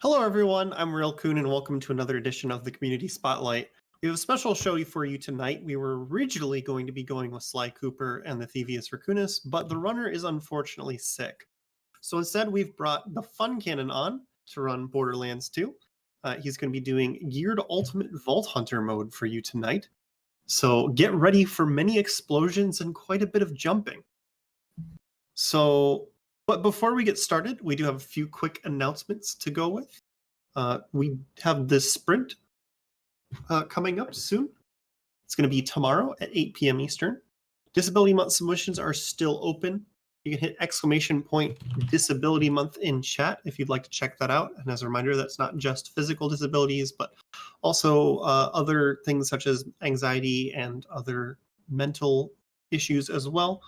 Hello, everyone. I'm Real Coon, and welcome to another edition of the Community Spotlight. We have a special show for you tonight. We were originally going to be going with Sly Cooper and the Thievius Raccoonus, but the runner is unfortunately sick. So instead, we've brought the Fun Cannon on to run Borderlands 2. He's going to be doing Geared Ultimate Vault Hunter mode for you tonight. So get ready for many explosions and quite a bit of jumping. But before we get started, we do have a few quick announcements to go with. We have this sprint coming up soon. It's going to be tomorrow at 8 p.m. Eastern. Disability Month submissions are still open. You can hit !! Disability Month in chat if you'd like to check that out. And as a reminder, that's not just physical disabilities, but also other things such as anxiety and other mental issues as well.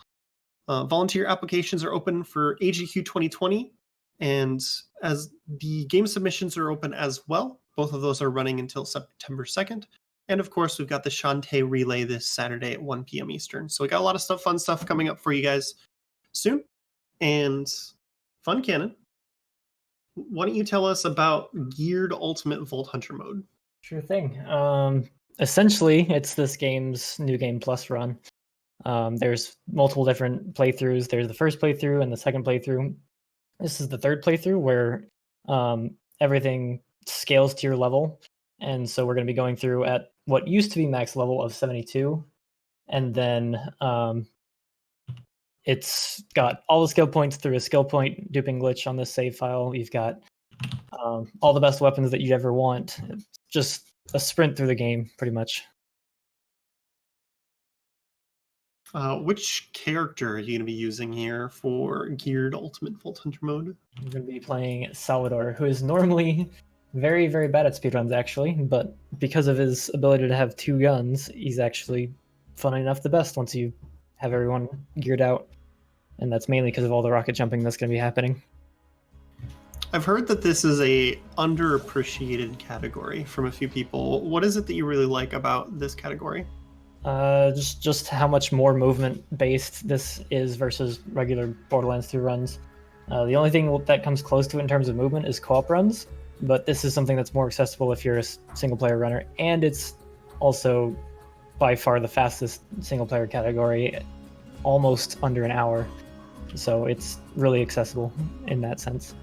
Volunteer applications are open for AGQ 2020, and as the game submissions are open as well. Both of those are running until September 2nd. And of course, we've got the Shantae Relay this Saturday at 1 p.m. Eastern. So we got a lot of fun stuff coming up for you guys soon. And Fun Cannon, why don't you tell us about Geared Ultimate Vault Hunter mode? Sure thing. Essentially, it's this game's New Game Plus run. There's multiple different playthroughs. There's the first playthrough and the second playthrough. This is the third playthrough where everything scales to your level. And so we're going to be going through at what used to be max level of 72. And then it's got all the skill points through a skill point duping glitch on this save file. You've got all the best weapons that you'd ever want. It's just a sprint through the game, pretty much. Which character are you going to be using here for Geared Ultimate Vault Hunter mode? I'm going to be playing Salvador, who is normally very, very bad at speedruns, actually, but because of his ability to have two guns, he's actually, funny enough, the best once you have everyone geared out. And that's mainly because of all the rocket jumping that's going to be happening. I've heard that this is a underappreciated category from a few people. What is it that you really like about this category? Just how much more movement based this is versus regular Borderlands 2 runs. The only thing that comes close to it in terms of movement is co-op runs, but this is something that's more accessible if you're a single player runner, and it's also by far the fastest single player category, almost under an hour. So it's really accessible in that sense.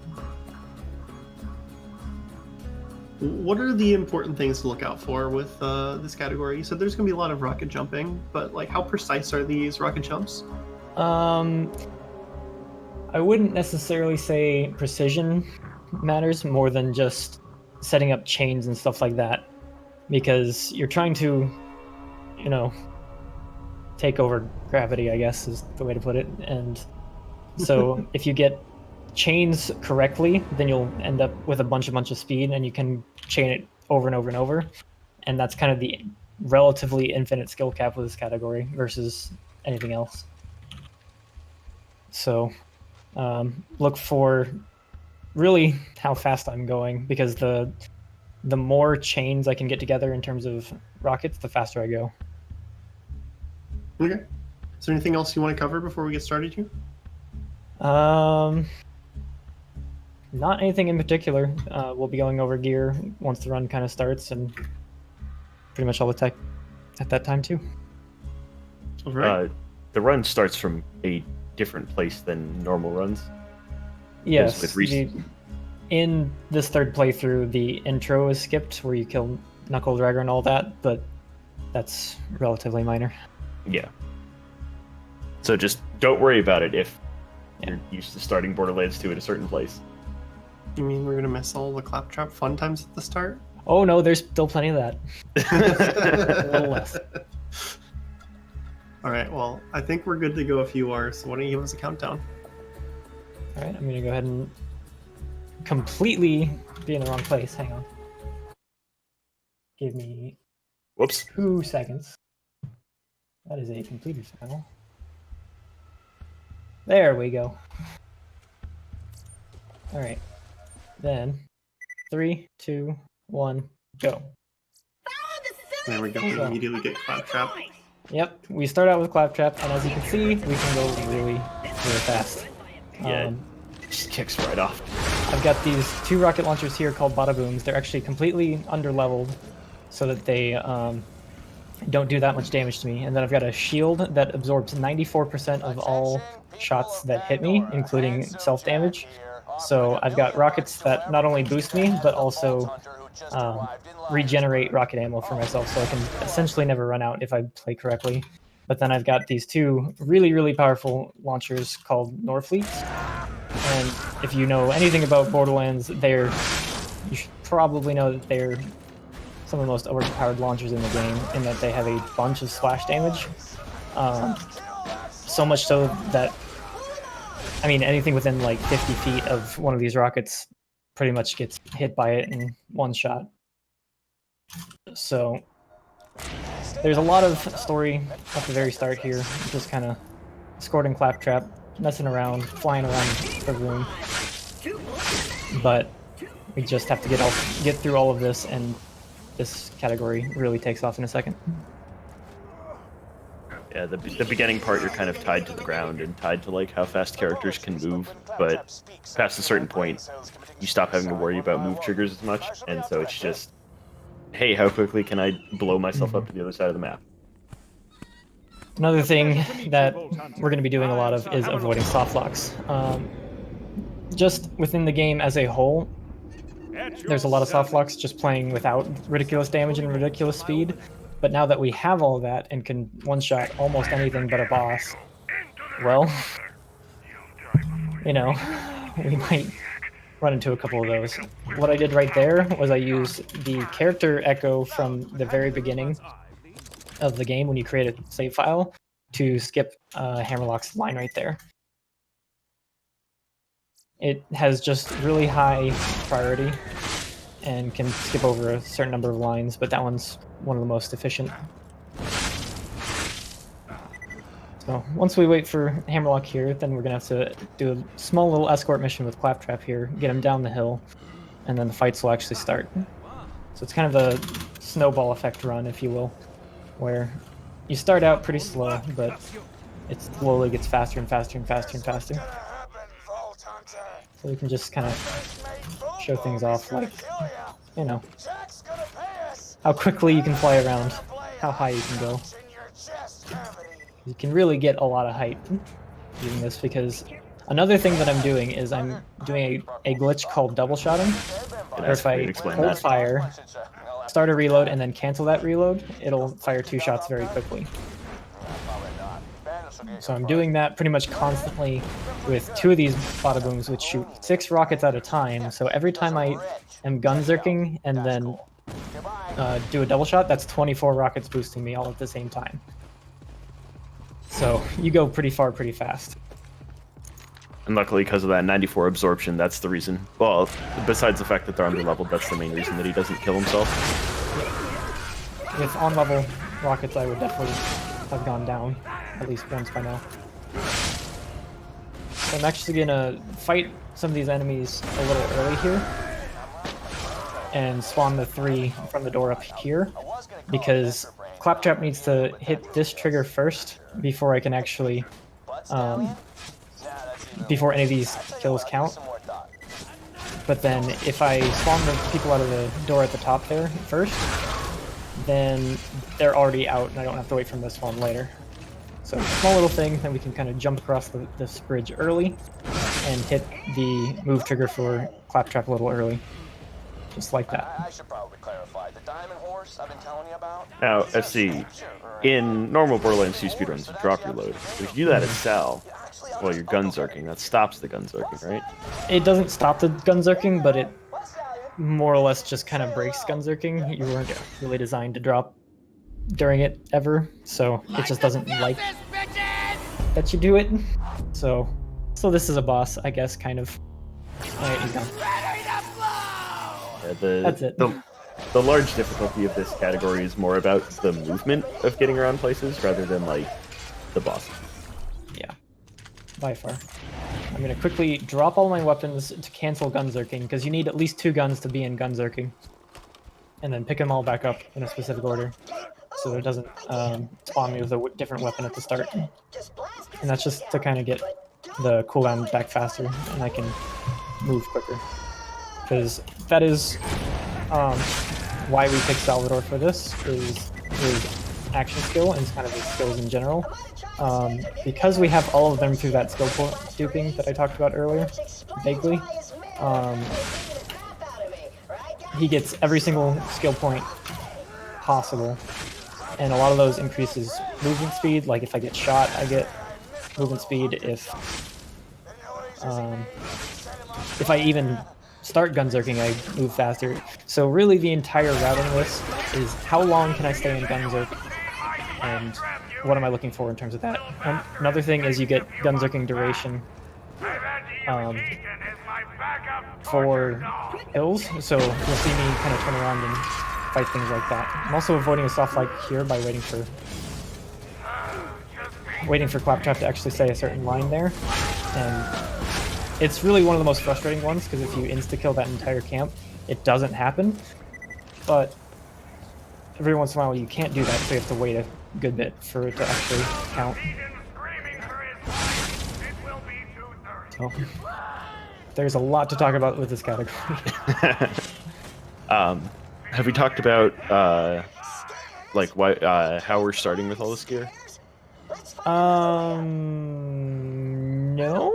What are the important things to look out for with this category? You said there's going to be a lot of rocket jumping, but how precise are these rocket jumps? I wouldn't necessarily say precision matters more than just setting up chains and stuff like that, because you're trying to, take over gravity, I guess is the way to put it. And so if you get chains correctly, then you'll end up with a bunch of speed, and you can chain it over and over and over. And that's kind of the relatively infinite skill cap with this category versus anything else. So look for really how fast I'm going, because the more chains I can get together in terms of rockets, the faster I go. Okay. Is there anything else you want to cover before we get started here? Not anything in particular. We'll be going over gear once the run kind of starts, and pretty much all the tech at that time too. All right. The run starts from a different place than normal runs. Yes. In this third playthrough, the intro is skipped where you kill Knuckle Dragger and all that, but that's relatively minor. Yeah. So just don't worry about it if you're used to starting Borderlands 2 at a certain place. You mean we're going to miss all the Claptrap fun times at the start? Oh no, there's still plenty of that. A little less. All right, well, I think we're good to go if you are, so why don't you give us a countdown? All right, I'm going to go ahead and completely be in the wrong place. Hang on. Give me 2 seconds. That is a completed file. There we go. All right. Then 3, 2, 1, go. There we go. We immediately get Claptrap. Yep, we start out with Claptrap, and as you can see, we can go really, really fast. Yeah, just kicks right off. I've got these 2 rocket launchers here called Bada Booms. They're actually completely under-leveled so that they don't do that much damage to me. And then I've got a shield that absorbs 94% of all shots that hit me, including self-damage. So I've got rockets that not only boost me, but also regenerate rocket ammo for myself, so I can essentially never run out if I play correctly. But then I've got these 2 really, really powerful launchers called Norfleets. And if you know anything about Borderlands, you should probably know that they're some of the most overpowered launchers in the game, in that they have a bunch of splash damage. So much so that, I mean, anything within like 50 feet of one of these rockets pretty much gets hit by it in one shot. So there's a lot of story at the very start here, just kind of escorting Claptrap, messing around, flying around the room. But we just have to get through all of this, and this category really takes off in a second. Yeah, the beginning part, you're kind of tied to the ground and tied to like how fast characters can move, but past a certain point, you stop having to worry about move triggers as much, and so it's just, hey, how quickly can I blow myself up to the other side of the map? Another thing that we're going to be doing a lot of is avoiding soft locks. Just within the game as a whole, there's a lot of soft locks just playing without ridiculous damage and ridiculous speed. But now that we have all that and can one-shot almost anything but a boss, well, you know, we might run into a couple of those. What I did right there was I used the character echo from the very beginning of the game when you create a save file to skip Hammerlock's line right there. It has just really high priority and can skip over a certain number of lines, but that one's one of the most efficient. So once we wait for Hammerlock here, then we're going to have to do a small little escort mission with Claptrap here, get him down the hill, and then the fights will actually start. So it's kind of a snowball effect run, if you will, where you start out pretty slow, but it slowly gets faster and faster and faster and faster. So we can just kind of show things off, like, you know, how quickly you can fly around, how high you can go. You can really get a lot of height doing this, because another thing that I'm doing is I'm doing a glitch called double shotting, where if I hold fire, start a reload, and then cancel that reload, it'll fire 2 shots very quickly. So I'm doing that pretty much constantly with 2 of these Bada Booms, which shoot 6 rockets at a time. So every time I am gunzerking and then do a double shot, that's 24 rockets boosting me all at the same time. So you go pretty far pretty fast. And luckily, because of that 94 absorption, that's the reason. Well, besides the fact that they're underleveled, that's the main reason that he doesn't kill himself. With on-level rockets, I would definitely have gone down at least once by now. So I'm actually gonna fight some of these enemies a little early here and spawn the 3 from the door up here, because Claptrap needs to hit this trigger first before I can actually before any of these kills count. But then if I spawn the people out of the door at the top there first, then they're already out and I don't have to wait for them to spawn later. So small little thing, then we can kind of jump across this bridge early and hit the move trigger for Claptrap a little early. Just like that. I should probably clarify. The diamond horse I've been telling you about. Now, let's see. In normal Borderlands 2 speedruns, you drop your load. But if you do that at Sal, well, you're gunzerking. That stops the gunzerking, right? It doesn't stop the gunzerking, but it more or less just kind of breaks gunzerking. You weren't really designed to drop during it ever, so it just doesn't like that you do it. So this is a boss, I guess, kind of. Alright, he's done. That's it. The large difficulty of this category is more about the movement of getting around places rather than like the boss. Yeah, by far. I'm gonna quickly drop all my weapons to cancel gunzerking, because you need at least 2 guns to be in gunzerking, and then pick them all back up in a specific order, so it doesn't spawn me with a different weapon at the start. And that's just to kind of get the cooldown back faster, and I can move quicker. Because that is why we picked Salvador for this, is his action skill and kind of his skills in general. Because we have all of them through that skill point duping that I talked about earlier, vaguely, he gets every single skill point possible. And a lot of those increases movement speed. Like if I get shot, I get movement speed. If I even start gunzerking, I move faster. So really the entire routing list is how long can I stay in gunzerk, and what am I looking for in terms of that. Another thing is you get gunzerking duration for hills, so you'll see me kind of turn around and fight things like that. I'm also avoiding a soft flank here by waiting for Claptrap to actually say a certain line there, and it's really one of the most frustrating ones, because if you insta-kill that entire camp, it doesn't happen, but every once in a while you can't do that, so you have to wait a good bit for it to actually count. So, there's a lot to talk about with this category. Have we talked about like why how we're starting with all this gear? No,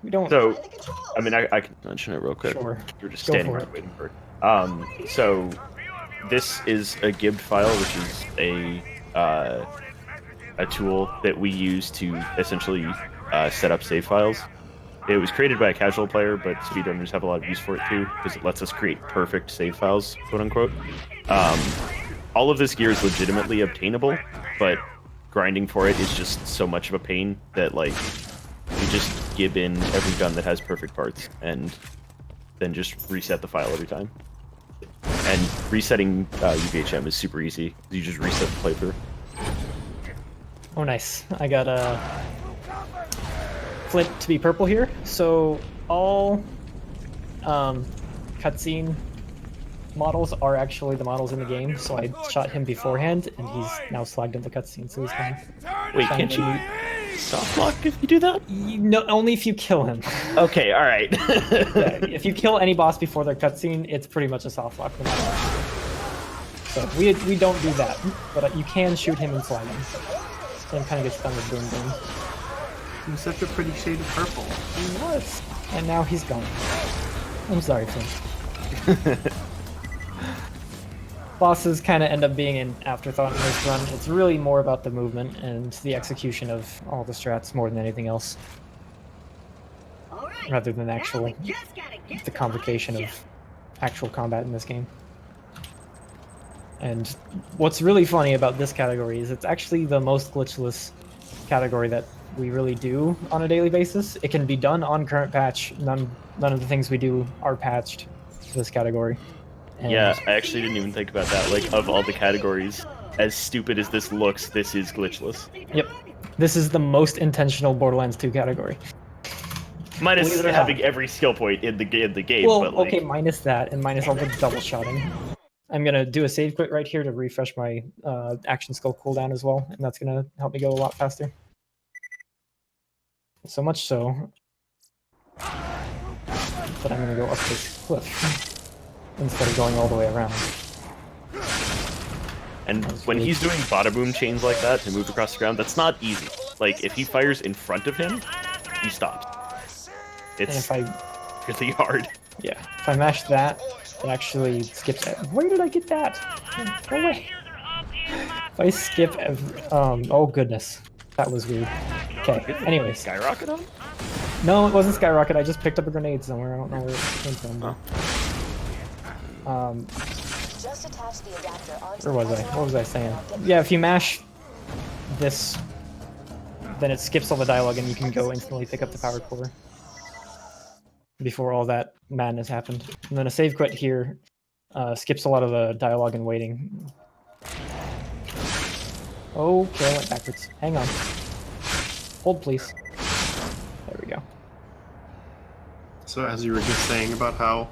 we don't. So, I mean, I can mention it real quick. Sure. You're just Go standing for around it. waiting for it. So this is a gibbed file, which is a tool that we use to essentially set up save files. It was created by a casual player, but speedrunners have a lot of use for it too, because it lets us create perfect save files, quote unquote. All of this gear is legitimately obtainable, but grinding for it is just so much of a pain that, like, you just gib in every gun that has perfect parts and then just reset the file every time. And resetting UVHM is super easy. You just reset the playthrough. Oh, nice. I got a flint to be purple here. So all cutscene models are actually the models in the game. So I shot him beforehand, and he's now slagged in the cutscene. So he's fine. Wait, can't you soft lock if you do that? No, only if you kill him. Okay, all right. Yeah, if you kill any boss before their cutscene, it's pretty much a soft lock no matter what. So we don't do that, but you can shoot him and slag him. So it kind of gets done with boom boom. He's such a pretty shade of purple. He was, and now he's gone. I'm sorry, Flint. Bosses kind of end up being an afterthought in this run. It's really more about the movement and the execution of all the strats more than anything else, rather than actually the complication of actual combat in this game. And what's really funny about this category is it's actually the most glitchless category that we really do on a daily basis. It can be done on current patch. None of the things we do are patched to this category. And Yeah, I actually didn't even think about that. Like, of all the categories, as stupid as this looks, this is glitchless. Yep. This is the most intentional Borderlands 2 category. Minus Believe it or not. having every skill point in the game, Well, but like, okay, minus that, and minus all the double shotting. I'm gonna do a save quit right here to refresh my action skill cooldown as well, and that's gonna help me go a lot faster. So much so that I'm gonna go up this cliff instead of going all the way around. and when he's doing bada boom chains like that to move across the ground, that's not easy. Like, if he fires in front of him, he stops. And It's if I really hard. if I mash that, it actually skips it. Where did I get that? Go away. If I skip oh goodness. That was weird. Okay, anyways. Skyrocket on? No, it wasn't Skyrocket. I just picked up a grenade somewhere. I don't know where it came from. Just attach the adapter onto Where was I? What was I saying? Yeah, if you mash this, then it skips all the dialogue and you can go instantly pick up the power core before all that madness happened. And then a save quit here skips a lot of the dialogue and waiting. Okay, I went backwards. Hang on. Hold, please. There we go. So as you were just saying about how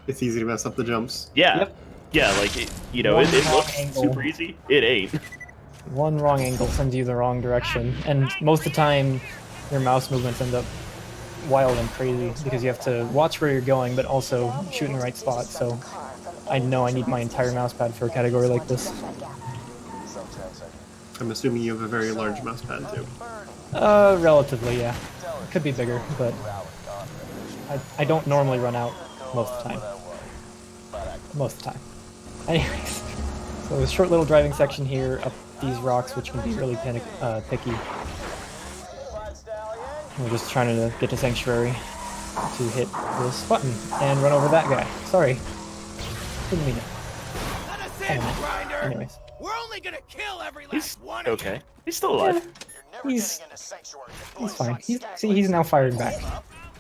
it's easy to mess up the jumps. Yeah. Yep. Yeah, like, it One it wrong looks angle. super easy. It ain't. One wrong angle sends you the wrong direction, and most of the time, your mouse movements end up wild and crazy because you have to watch where you're going, but also shoot in the right spot. So I know I need my entire mouse pad for a category like this. I'm assuming you have a very large mouse pad too. Relatively, yeah. It could be bigger, but I don't normally run out most of the time. Most of the time. Anyways, so a short little driving section here up these rocks, which can be really picky. We're just trying to get to Sanctuary to hit this button and run over that guy. Sorry. Didn't mean it. Anyways. We're only gonna kill every He's last one. okay. He's still alive. He's fine. He's now firing back.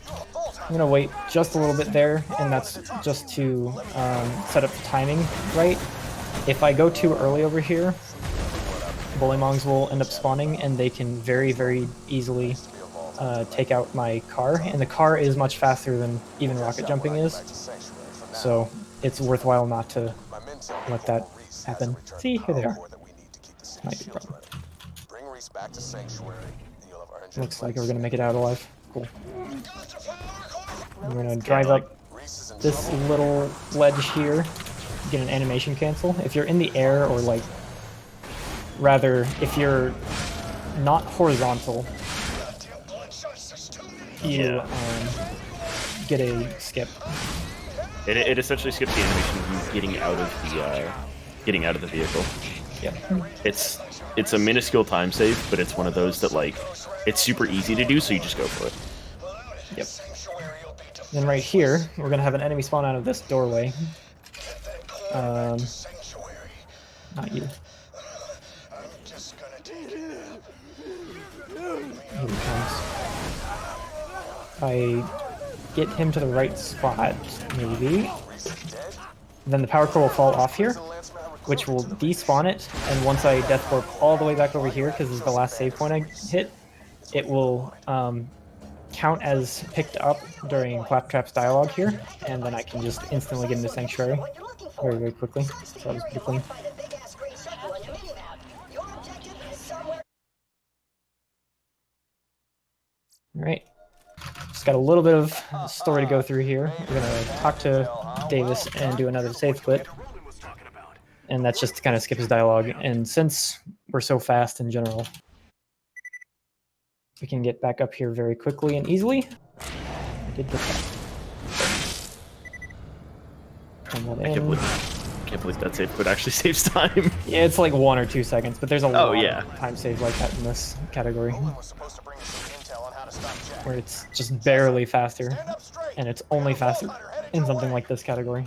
I'm gonna wait just a little bit there, and that's just to set up the timing right. If I go too early over here, Bullymong's will end up spawning, and they can very, very easily take out my car, and the car is much faster than even rocket jumping is, so it's worthwhile not to let that happen. See, here they are. Might be a problem. Looks like we're gonna make it out alive. Cool. I'm gonna drive up this little ledge here, get an animation cancel. If you're in the air, or like, rather, if you're not horizontal, you get a skip. It essentially skips the animation of you getting out of the vehicle. Yeah. It's a minuscule time save, but it's one of those that like it's super easy to do, so you just go for it. Yep. Then right here, we're gonna have an enemy spawn out of this doorway. Not you. Here he comes. If I get him to the right spot, maybe, then the power core will fall off here, which will despawn it, and once I death warp all the way back over here, because this is the last save point I hit, it will count as picked up during Claptrap's dialogue here, and then I can just instantly get into Sanctuary very, very quickly. So that was pretty clean. Alright. Just got a little bit of story to go through here. We're gonna talk to Davis and do another save quit. And that's just to kind of skip his dialogue. And since we're so fast in general, we can get back up here very quickly and easily. I did get that. I can't believe that save quit actually saves time. Yeah, it's like 1 or 2 seconds, but there's a lot yeah. of time save like that in this category, where it's just barely faster, and it's only faster in something like this category.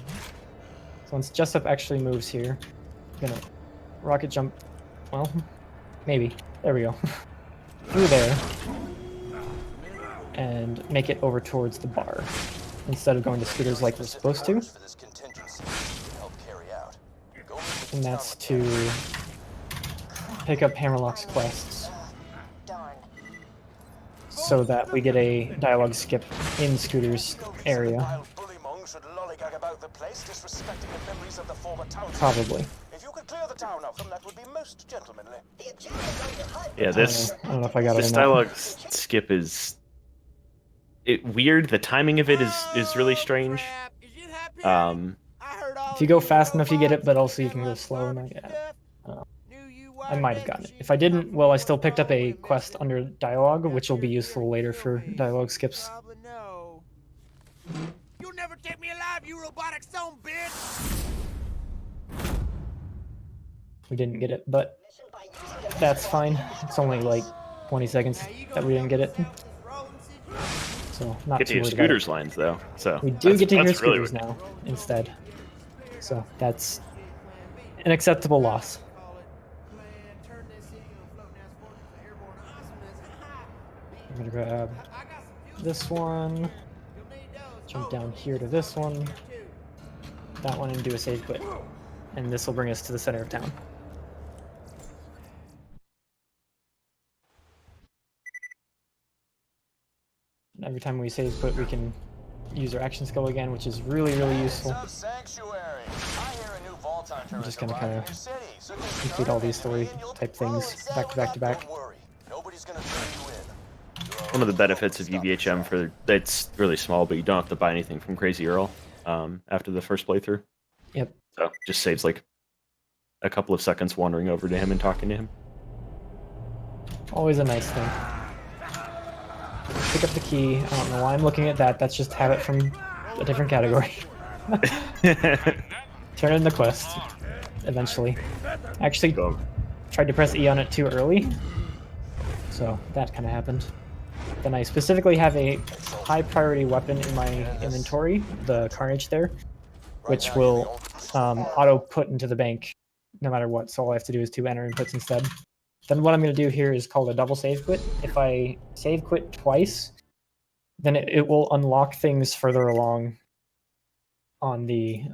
So once Jessup actually moves here, I'm gonna rocket jump, well, maybe, there we go, through there, and make it over towards the bar, instead of going to scooters like we're supposed to. And that's to pick up Hammerlock's quests, so that we get a dialogue skip in Scooter's area. Probably. Yeah, this I don't know if I got it. this dialogue skip is weird. The timing of it is really strange. If you go fast enough, you get it, but also you can go slow enough. Yeah. I might have gotten it. If I didn't, well, I still picked up a quest under dialogue, which will be useful later for dialogue skips. You'll never take me alive, you robotic son bitch! We didn't get it, but that's fine. It's only like 20 seconds that we didn't get it. So not get to too your worried Scooter's about it. lines though. So We do get to hear really Scooters now instead. So that's an acceptable loss. I'm gonna grab this one, jump down here to this one, that one, and do a save quit. And this will bring us to the center of town. Every time we save quit, we can use our action skill again, which is really, really useful. I'm just gonna kind of complete all these story type things back to back to back. one of the benefits of EVHM for it's really small, but you don't have to buy anything from Crazy Earl after the first playthrough. Yep. So just saves like a couple of seconds wandering over to him and talking to him. Always a nice thing. Pick up the key. I don't know why I'm looking at that. That's just habit from a different category. Turn in the quest. Eventually. Actually, tried to press E on it too early. So that kind of happened. Then I specifically have a high priority weapon in my inventory, the Carnage there, which will auto put into the bank no matter what. So all I have to do is 2 enter inputs instead. Then what I'm going to do here is called a double save quit. If I save quit twice, then it will unlock things further along on the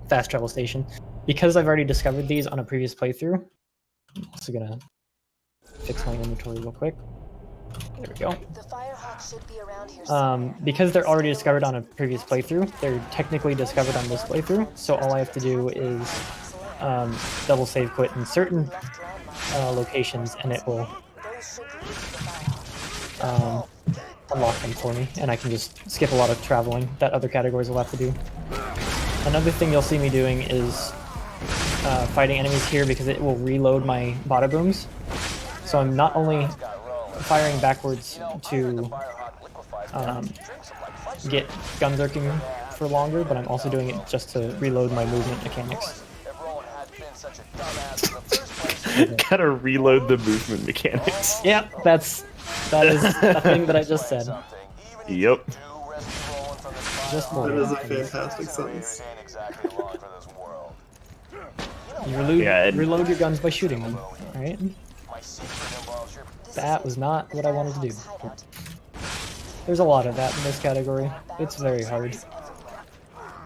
fast travel station. Because I've already discovered these on a previous playthrough, I'm also going to fix my inventory real quick. There we go. The Firehawk should be around here Because they're already discovered on a previous playthrough, they're technically discovered on this playthrough, so all I have to do is double save quit in certain locations, and it will unlock them for me, and I can just skip a lot of traveling that other categories will have to do. Another thing you'll see me doing is fighting enemies here because it will reload my bada booms. So I'm not only firing backwards to get gun zerking for longer, but I'm also doing it just to reload my movement mechanics. Gotta reload the movement mechanics. Yep, that is the thing that I just said. Yep. Just That is a fantastic sentence. You reload your guns by shooting them, right? That was not what I wanted to do. There's a lot of that in this category. It's very hard.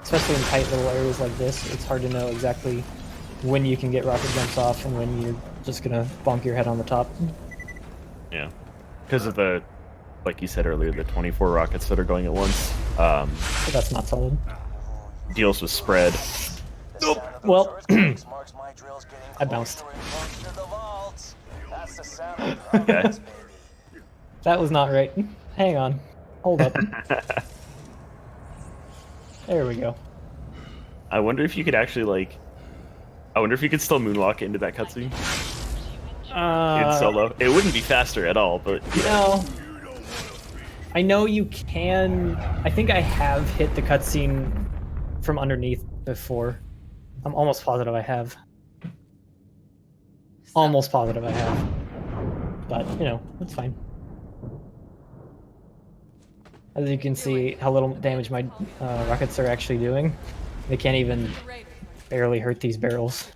Especially in tight little areas like this, it's hard to know exactly when you can get rocket jumps off and when you're just gonna bonk your head on the top. Yeah. Because of the, like you said earlier, the 24 rockets that are going at once. But that's not solid. Deals with spread. Oh, well, I bounced. Okay. That was not right. Hang on. Hold up. There we go. I wonder if you could actually, like... I wonder if you could still moonwalk into that cutscene. In solo. It wouldn't be faster at all, but... You know... I know you can... I think I have hit the cutscene from underneath before. I'm almost positive I have. Almost positive I have. But, you know, it's fine. As you can see how little damage my rockets are actually doing. They can't even barely hurt these barrels.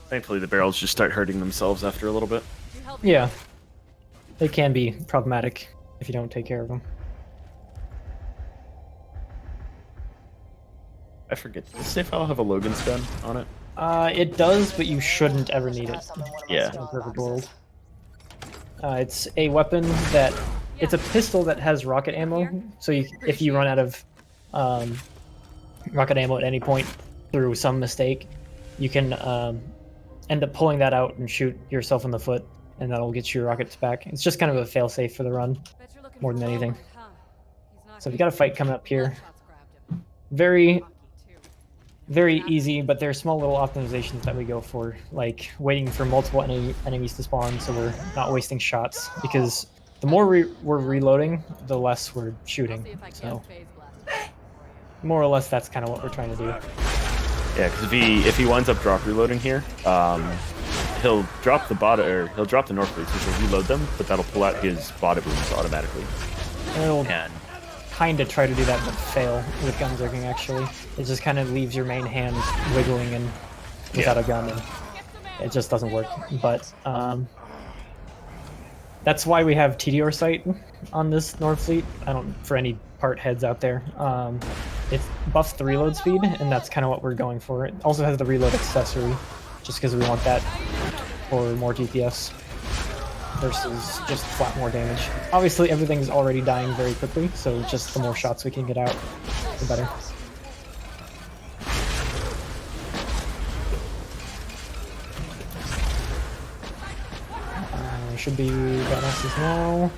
Thankfully the barrels just start hurting themselves after a little bit. Yeah. They can be problematic if you don't take care of them. I forget. Does the save file have a Logan's gun on it? It does, but you shouldn't ever need it. Yeah. In a perfect world. It's a weapon that... It's a pistol that has rocket ammo, so if you run out of rocket ammo at any point through some mistake, you can end up pulling that out and shoot yourself in the foot, and that'll get your rockets back. It's just kind of a fail-safe for the run, more than anything. So if you got a fight coming up here, very easy, but there are small little optimizations that we go for, like waiting for multiple enemies to spawn so we're not wasting shots, because the more we're reloading, the less we're shooting. So more or less that's kind of what we're trying to do. Yeah, because if he winds up drop reloading here, he'll drop the he'll drop the north fleets, which will reload them, but that'll pull out his bada booms automatically. And it'll kind of try to do that, but fail with gun zerking, actually. It just kind of leaves your main hand wiggling and without a gun, and it just doesn't work. But that's why we have TDR sight on this North Fleet. For any part heads out there. It buffs the reload speed, and that's kind of what we're going for. It also has the reload accessory, just because we want that for more DPS versus just flat more damage. Obviously, everything's already dying very quickly, so just the more shots we can get out, the better. should be badasses now.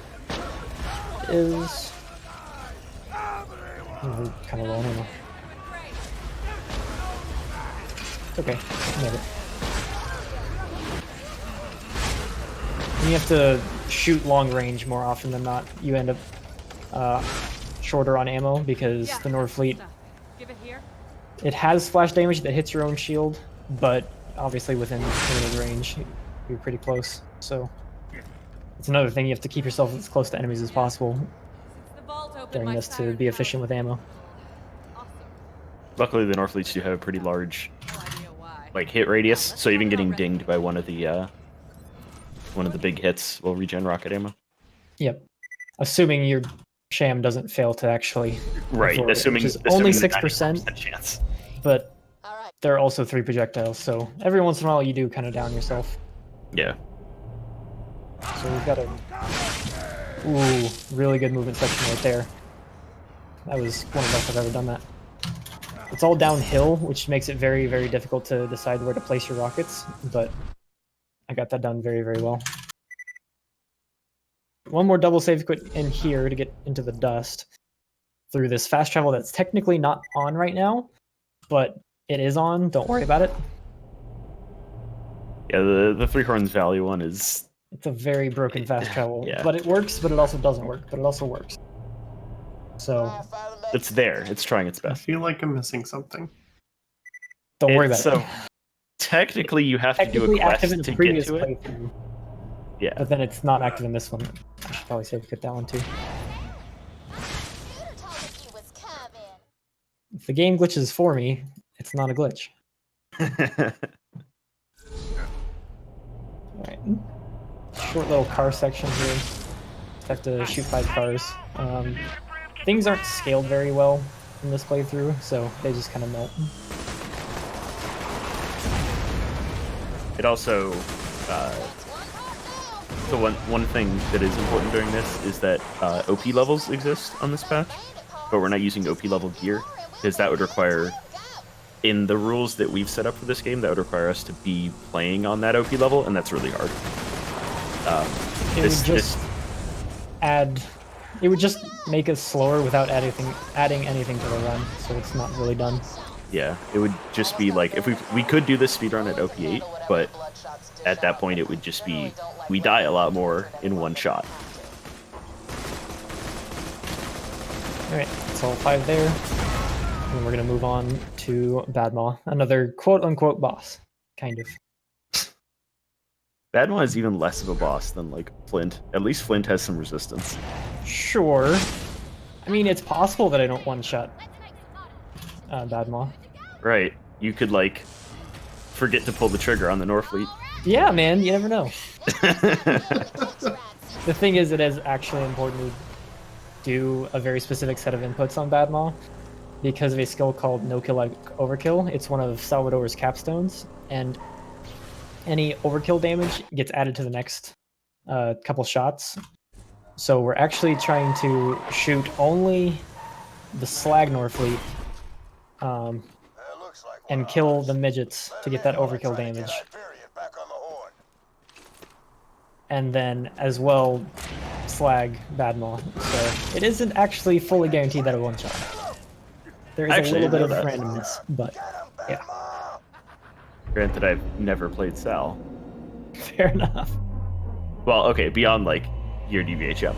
Is kind of low anyway. Okay, made it. And you have to shoot long range more often than not. You end up shorter on ammo because the Nord Fleet, it has splash damage that hits your own shield, but obviously within limited range, you're pretty close. So it's another thing, you have to keep yourself as close to enemies as possible during this to be efficient with ammo. Luckily, the Nord Fleets do have a pretty large like hit radius, so even getting dinged by one of the big hits will regen rocket ammo. Yep. Assuming your sham doesn't fail to actually Right, absorb it, assuming which is assuming only the 6%, chance. but there are also 3 projectiles, so every once in a while you do kind of down yourself. Yeah. So we've got a ooh, really good movement section right there. That was one of the best I've ever done that. It's all downhill, which makes it very, very difficult to decide where to place your rockets, but I got that done very, very well. One more double save quit in here to get into the dust through this fast travel that's technically not on right now, but it is on. Don't worry about it. Yeah, the Three Horns Valley one is... It's a very broken fast travel, yeah. but it works, but it also doesn't work, but it also works. So It's there. It's trying its I best. feel like I'm missing something. don't worry about So it. technically, you have to do Technically a active quest in the to get previous to it. playthrough, Yeah. but then it's not active in this one. I should probably save quit that one too. If the game glitches for me, it's not a glitch. Alright. Short little car section here. Have to shoot 5 cars. Things aren't scaled very well in this playthrough, so they just kind of melt. It also, the one thing that is important during this is that OP levels exist on this patch, but we're not using OP level gear, because that would require, in the rules that we've set up for this game, that would require us to be playing on that OP level, and that's really hard. It would just add... It would just make us slower without adding anything to the run, so it's not really done. Yeah, it would just be like, if we could do this speedrun at OP8, but at that point it would just be, we die a lot more in one shot. Alright, that's all 5 there. And we're gonna move on to Badmaw, another quote-unquote boss, kind of. Badmaw is even less of a boss than, like, Flint. At least Flint has some resistance. Sure. I mean, it's possible that I don't one-shot Badmaw. Right. You could, like, forget to pull the trigger on the Norfleet. Yeah, man, you never know. The thing is, it is actually important to do a very specific set of inputs on Badmaw because of a skill called No Kill Like Overkill. It's one of Salvador's capstones, and any overkill damage gets added to the next couple shots. So we're actually trying to shoot only the Slag Norfleet and kill the midgets to get that overkill damage. And then, as well, slag Badmaw. So it isn't actually fully guaranteed that it won't shot. There is Actually, a little bit I of know that. randomness, but yeah, Granted, I've never played Sal. fair enough. Well, okay, beyond, like, your DVHM.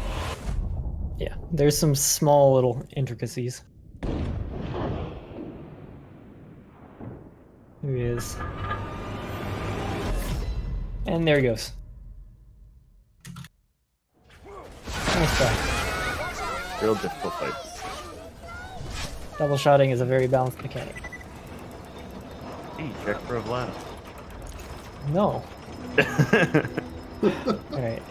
Yeah, there's some small little intricacies. Here he is. And there he goes. Nice try. Real difficult fight. Double shotting is a very balanced mechanic. Hey, check for a blast. No. Alright.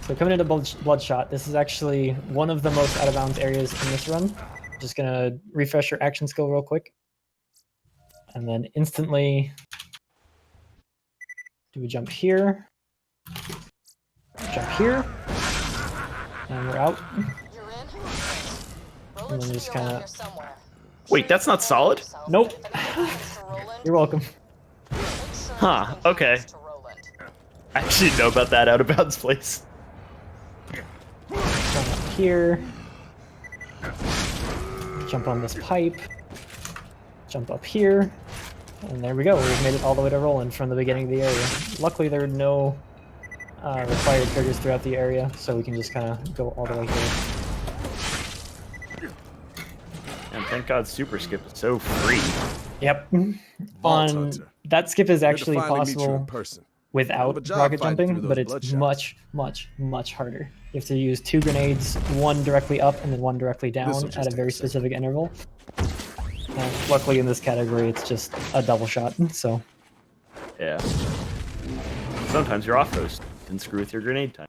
So coming into Bloodshot, this is actually one of the most out of bounds areas in this run. Just gonna refresh your action skill real quick. And then instantly do a jump here. Jump here. And we're out. And then just kinda... Wait, that's not solid? Nope. You're welcome. Huh, okay. I actually know about that out of bounds place. Jump up here. Jump on this pipe. Jump up here. And there we go. We've made it all the way to Roland from the beginning of the area. Luckily, there are no required triggers throughout the area, so we can just kind of go all the way here. And thank God Super Skip is so free. Yep. Vault On Hunter. that skip is Good to actually finally meet you in possible person. without Hell of a job rocket fighting jumping, through but those it's bloodshots. much harder. You have to use 2 grenades, one directly up and then one directly down This'll at just a very take a second. specific interval. Luckily in this category it's just a double shot, so Yeah. Sometimes you're off host and screw with your grenade time.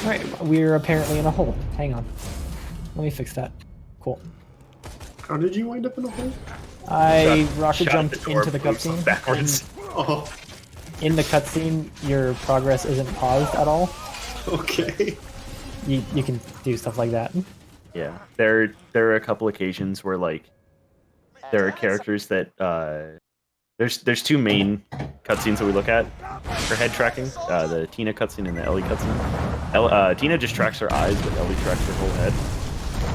alright, we're apparently in a hole. Hang on. Let me fix that. Cool. How did you wind up in a hole? I Shot- rocket shot jumped at the door, into the moves cutscene. backwards. Oh, And in the cutscene, your progress isn't paused at all. okay. You can do stuff like that. Yeah, there are a couple occasions where like there are characters that there's 2 main cutscenes that we look at for head tracking, the Tina cutscene and the Ellie cutscene. Tina just tracks her eyes, but Ellie tracks her whole head.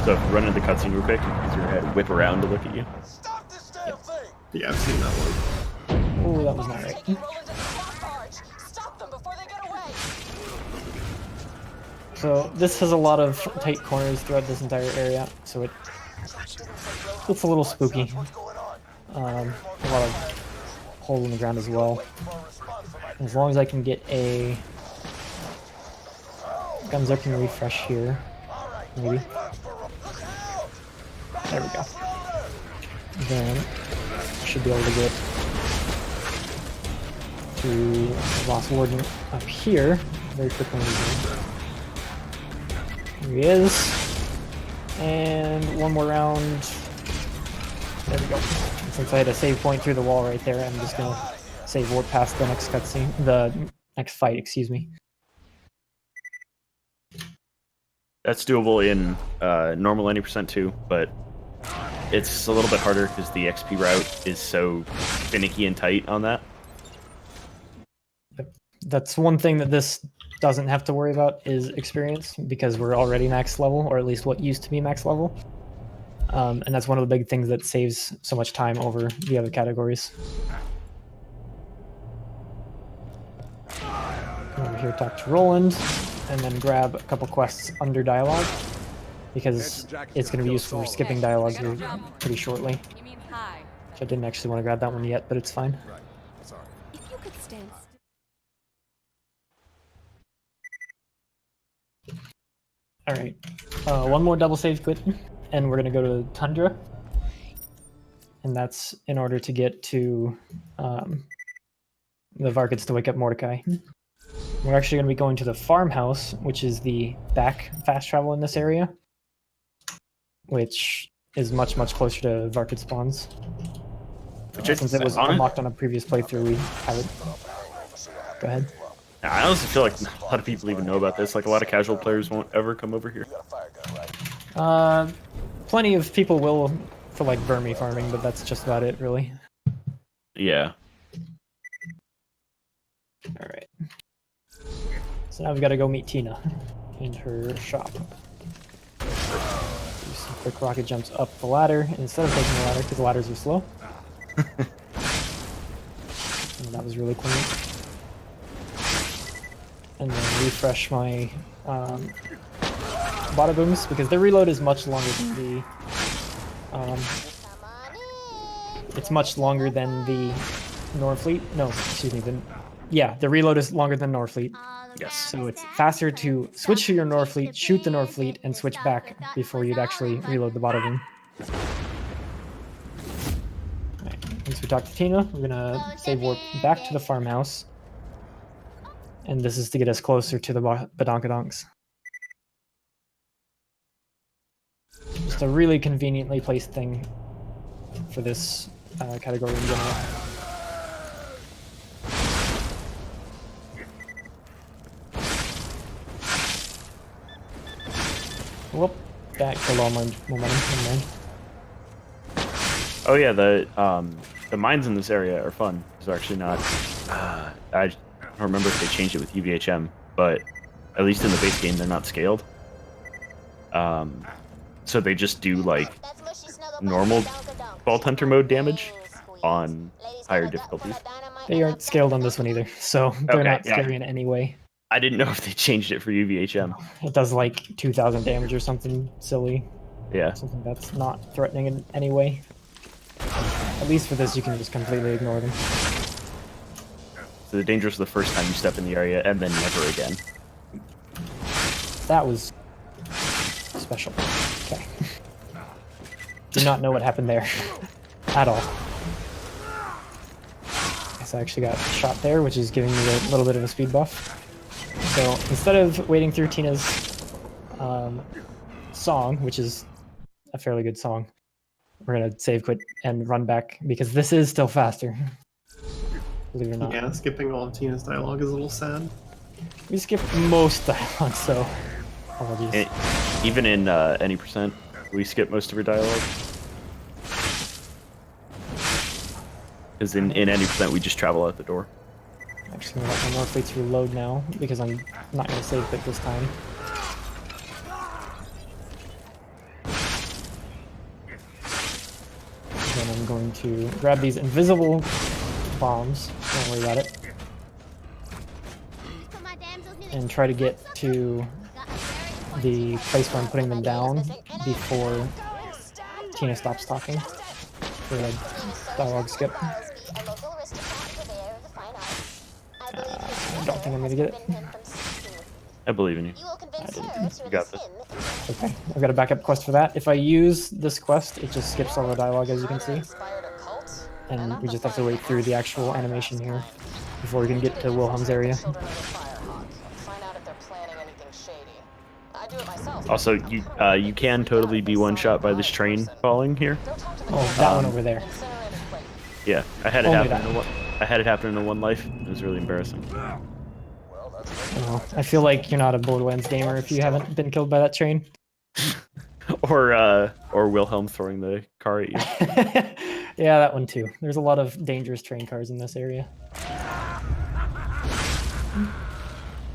So if you run into the cutscene real quick, you can use your head whip around to look at you. Stop this damn thing! Yeah, I've seen that one. Oh, that was not right. Stop them before they get away. So this has a lot of tight corners throughout this entire area, so it's a little spooky. A lot of holes in the ground as well. As long as I can get a guns up and refresh here, maybe. There we go. Then I should be able to get to the Lost Warden up here very quickly. Here he is. And one more round. There we go. And since I had a save point through the wall right there, I'm just gonna save warp past the next cutscene, the next fight, excuse me. That's doable in normal 90% too, but it's a little bit harder because the XP route is so finicky and tight on that. That's one thing that this doesn't have to worry about is experience, because we're already max level, or at least what used to be max level. And that's one of the big things that saves so much time over the other categories. Come over here, talk to Roland, and then grab a couple quests under dialogue, because it's going to be useful for skipping dialogue here pretty shortly. You mean hi? So I didn't actually want to grab that one yet, but it's fine. Right. Sorry. If you could stand Alright, one more double save quit, and we're going to go to Tundra. And that's in order to get to the Varkets to wake up Mordecai. We're actually going to be going to the farmhouse, which is the back fast travel in this area, which is much closer to Varket spawns. Since it was unlocked on a previous playthrough, we have it. Go ahead. I honestly feel like not a lot of people even know about this. Like a lot of casual players won't ever come over here. Plenty of people will for like vermi farming, but that's just about it, really. Yeah. Alright. So now we've got to go meet Tina in her shop. Do some quick rocket jumps up the ladder instead of taking the ladder, because the ladders are slow. And that was really clean. And then refresh my bada booms, because their reload is much longer than the it's much longer than the Norfleet. No, excuse me. The reload is longer than Norfleet. Yes. So it's faster to switch to your Norfleet, shoot the Norfleet, and switch back before you'd actually reload the bada boom. Alright, once we talk to Tina, we're gonna save warp back to the farmhouse. And this is to get us closer to the Badonkadonks. Just a really conveniently placed thing for this category in general. Whoop, that killed all my momentum. Never mind. Oh yeah, the mines in this area are fun. They're actually not. I don't remember if they changed it with UVHM, but at least in the base game they're not scaled. So they just do like normal Vault Hunter mode damage on higher difficulties. They aren't scaled on this one either, so they're Okay, not yeah. scary in any way. I didn't know if they changed it for UVHM. It does like 2,000 damage or something silly. Yeah. Something that's not threatening in any way. At least for this, you can just completely ignore them. So the dangerous the first time you step in the area, and then never again. That was special. Okay. Do not know what happened there at all. Guess I actually got shot there, which is giving me a little bit of a speed buff. So instead of waiting through Tina's song, which is a fairly good song, we're gonna save quit and run back because this is still faster. Believe it or not. Yeah, skipping all of Tina's dialogue is a little sad. We skipped most dialogue, so apologies. Even in any percent, we skip most of her dialogue. Because in any percent, we just travel out the door. I'm just gonna let my more fleets reload now because I'm not gonna save quit this time. Then I'm going to grab these invisible bombs, don't worry about it, and try to get to the place where I'm putting them down before Tina stops talking for a dialogue skip. I don't think I'm gonna get it. I believe in you. I didn't. You got this. Okay, I've got a backup quest for that. If I use this quest, it just skips all the dialogue, as you can see. And we just have to wait through the actual animation here before we can get to Wilhelm's area. Also, you can totally be one shot by this train falling here. Oh, that one over there. Yeah, I had it Only happen. I had it happen in one life. It was really embarrassing. Oh, I feel like you're not a Borderlands gamer if you haven't been killed by that train. Or Wilhelm throwing the car at you. Yeah, that one too. There's a lot of dangerous train cars in this area.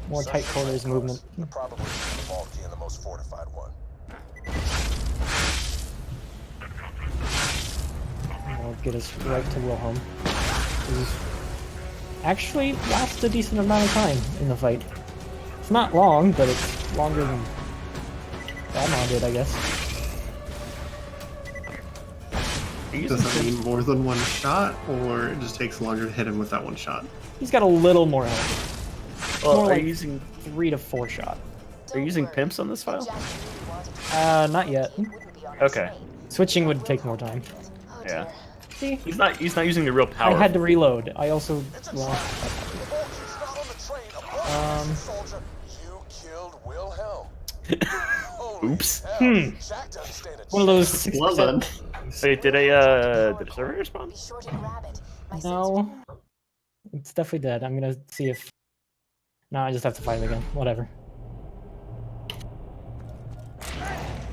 More tight quarters movement. Probably the bulky and the most fortified one. That'll get us right to Wilhelm. Who's actually lasts a decent amount of time in the fight. It's not long, but it's longer than Badmon did, I guess. Does that mean more than one shot, or it just takes longer to hit him with that one shot? He's got a little more health. Well, More are like you using 3 to 4 shot. pimps on this file? Not yet. Okay. Switching would take more time. Yeah. See? He's not using the real I power. had to reload. I also lost. You killed Wilhelm. Oops. One of those 6%. Well done. Wait, did a server respond? No. It's definitely dead. I'm gonna see if... No, I just have to fight him again. Whatever.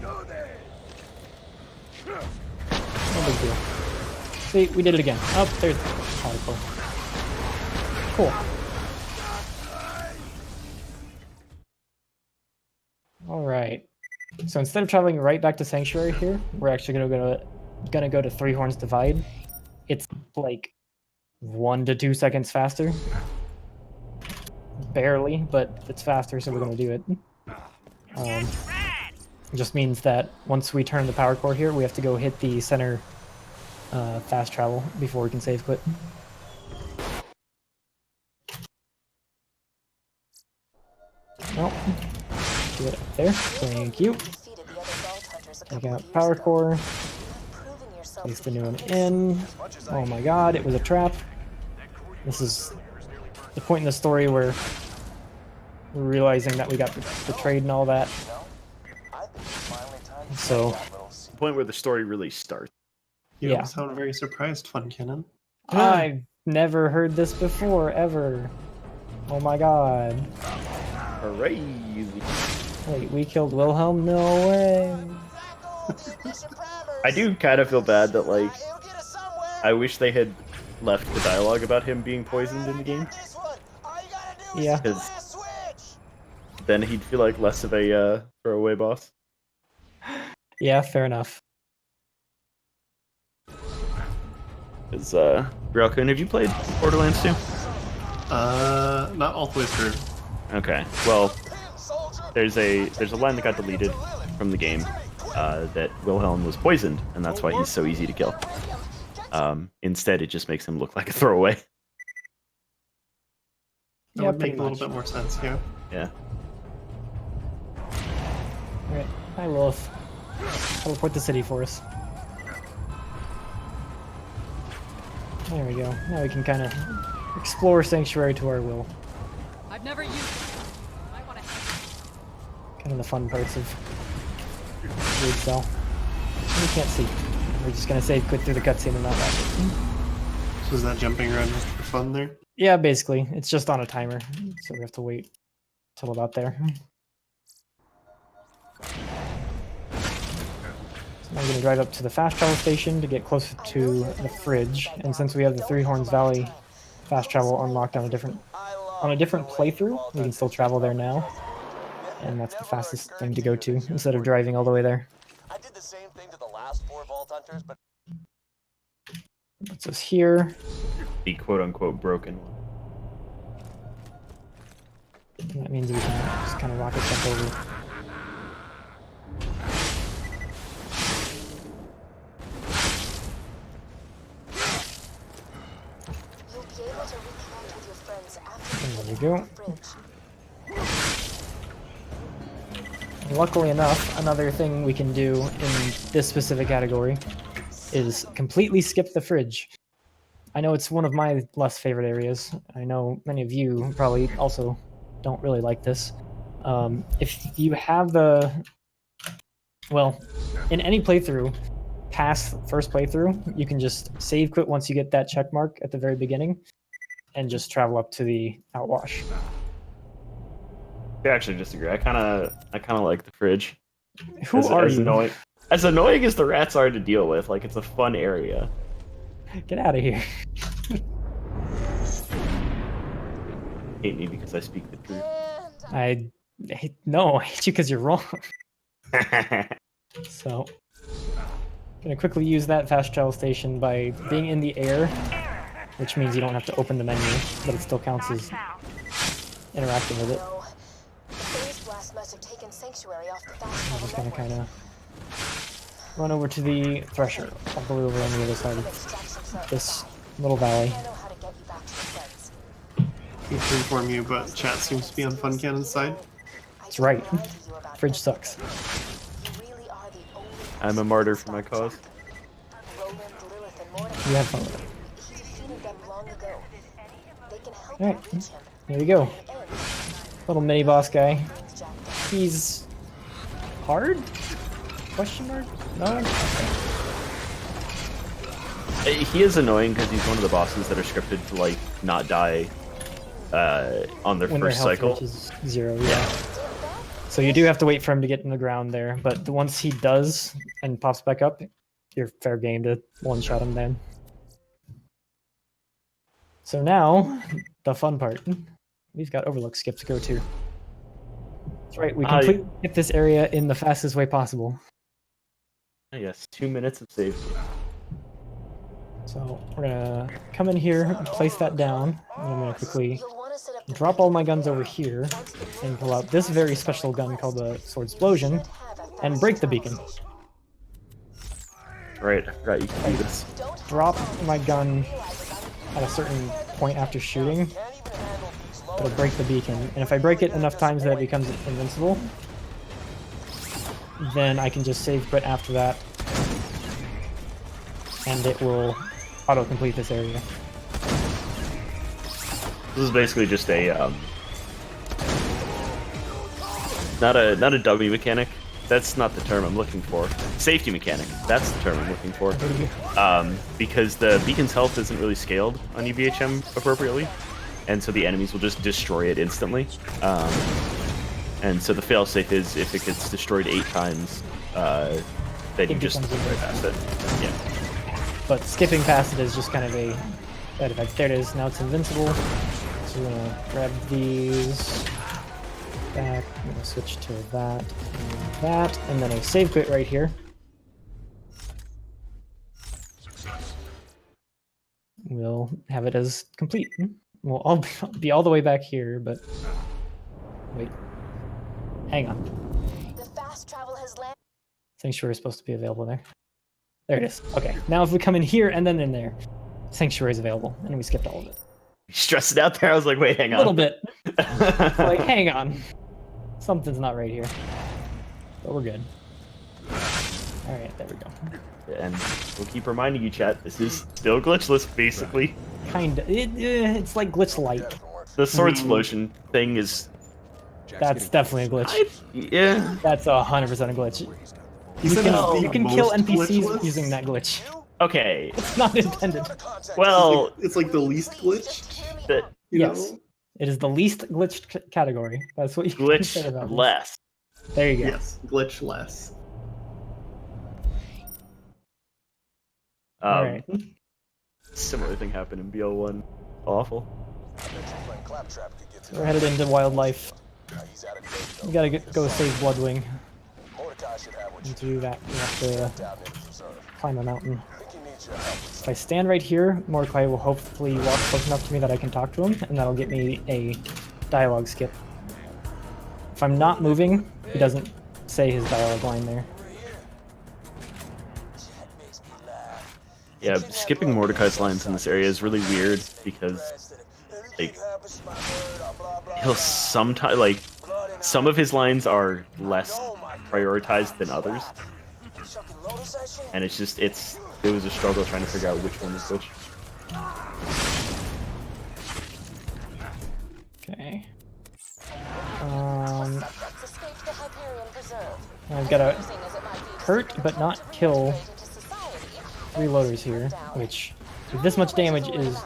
No big deal. See, we did it again. Oh, there's the particle. Cool. Alright. So instead of traveling right back to Sanctuary here, we're actually gonna go to Three Horns Divide. It's like 1 to 2 seconds faster. Barely, but it's faster, so we're gonna do it. It just means that once we turn the power core here, we have to go hit the center fast travel before we can save quit. Nope. Do it up there. Thank you. Take out power core. Place the new one in. Oh my god, it was a trap. This is the point in the story where we're realizing that we got betrayed and all that. So, The point where the story really starts. You Yeah. don't sound very surprised, Fun Cannon. I've never heard this before, ever. Oh my god. Crazy. Wait, we killed Wilhelm? No way. I do kind of feel bad that like I wish they had left the dialogue about him being poisoned in the game. Yeah. Because then he'd feel like less of a throwaway boss. Yeah, fair enough. Because, Ralkun, have you played Borderlands 2? Not all the way through. Okay, well, there's a line that got deleted from the game that Wilhelm was poisoned, and that's why he's so easy to kill. Instead, it just makes him look like a throwaway. That would make a little bit more sense, yeah. Yeah. Alright, hi Lilith. Teleport the city for us. There we go. Now we can kind of explore Sanctuary to our will. I've never used it. I want to. Kind of the fun parts of Raid Cell. We can't see. We're just gonna say quit through the cutscene and not watch it. So is that jumping around just for fun there? Yeah, basically. It's just on a timer, so we have to wait till about there. So now I'm gonna drive up to the fast travel station to get closer to the fridge, and since we have the Three Horns Valley fast travel unlocked on a different playthrough, we can still travel there now. And that's the fastest thing to go to, instead of driving all the way there. I did the same thing to the last 4 Vault Hunters, but Puts us here. The quote-unquote broken one. And that means we can just kind of rocket jump over. You'll be able to reconnect with your friends after And you there we get go. to the fridge. Luckily enough, another thing we can do in this specific category is completely skip the fridge. I know it's one of my less favorite areas. I know many of you probably also don't really like this. If you have the... Well, in any playthrough, past first playthrough, you can just save quit once you get that check mark at the very beginning and just travel up to the outwash. I actually disagree. I kind of like the fridge. Who are you? As annoying as the rats are to deal with, like it's a fun area. Get out of here. Hate me because I speak the truth. I hate you because you're wrong. So, gonna quickly use that fast travel station by being in the air, which means you don't have to open the menu, but it still counts as interacting with it. No. The phase blast must have taken Sanctuary off the fast I'm travel just gonna network. kind of run over to the Thresher, all the way over on the other side of this little valley. I know how to get you back to your friends. I hate to inform you, but chat seems to be on Fun Cannon's side. That's right. Fridge sucks. You really are the only I'm a martyr for my cause. Roland, Lilith, and Mordecai. You have fun with it. He defeated them long ago. They can help Alright, you reach him. here we go. In the end, Little mini boss guy. things jacked up. He's hard? Question mark? No? He is annoying because he's one of the bosses that are scripted to like not die on their When their first health cycle. reaches 0, yeah. So you do have to wait for him to get in the ground there, but once he does and pops back up, you're fair game to one-shot him then. So now, the fun part. We've got Overlook skip to go to. That's right, we completely skip this area in the fastest way possible. Yes, 2 minutes of safety. So we're gonna come in here and place that down, and I'm gonna quickly You'll want to set up the drop all my guns over here and pull out this very special gun called the Sword Explosion and break the beacon. Right, I forgot you can do this. Drop my gun at a certain point after shooting, it'll break the beacon. And if I break it enough times that it becomes invincible, then I can just save quit after that, and it will auto-complete this area. This is basically just a not a dummy mechanic. That's not the term I'm looking for. Safety mechanic. That's the term I'm looking for. Because the beacon's health isn't really scaled on UBHM appropriately, and so the enemies will just destroy it instantly. And so the failsafe is if it gets destroyed 8 times, then you just becomes right past it. Yeah. but skipping past it is just kind of a side effect. There it is. Now it's invincible. So we're gonna grab these back. I'm gonna switch to that, and then a save quit right here. We'll have it as complete. We'll all be all the way back here, but wait. Hang on. The fast travel has landed. Sanctuary is supposed to be available there. There it is. Okay, now if we come in here and then in there, Sanctuary is available, and we skipped all of it. Stressed it out there. I was like, wait, hang on. A little bit. Like, hang on. Something's not right here. But we're good. Alright, there we go. And we'll keep reminding you, chat, this is still glitchless, basically. Kinda. It's like glitch-like. The sword explosion thing is... That's definitely a glitch. Yeah. That's 100% a glitch. You can kill NPCs using that glitch. Okay. It's not intended. Well... It's like the least glitch. Yes. It is the least glitched category. That's what you can say about Glitch it. less. There you go. Yes, glitch less. Alright. Similar thing happened in BL1. Awful. We're headed into wildlife. We gotta go save Bloodwing. And to do that, we have to climb a mountain. If I stand right here, Mordecai will hopefully walk close enough to me that I can talk to him, and that'll get me a dialogue skip. If I'm not moving, he doesn't say his dialogue line there. Yeah, skipping Mordecai's lines in this area is really weird because, like, he'll sometimes, like, some of his lines are less prioritized than others, and it's just, it was a struggle trying to figure out which one is which. Okay. I've got to hurt but not kill 3 loaders here, which with this much damage is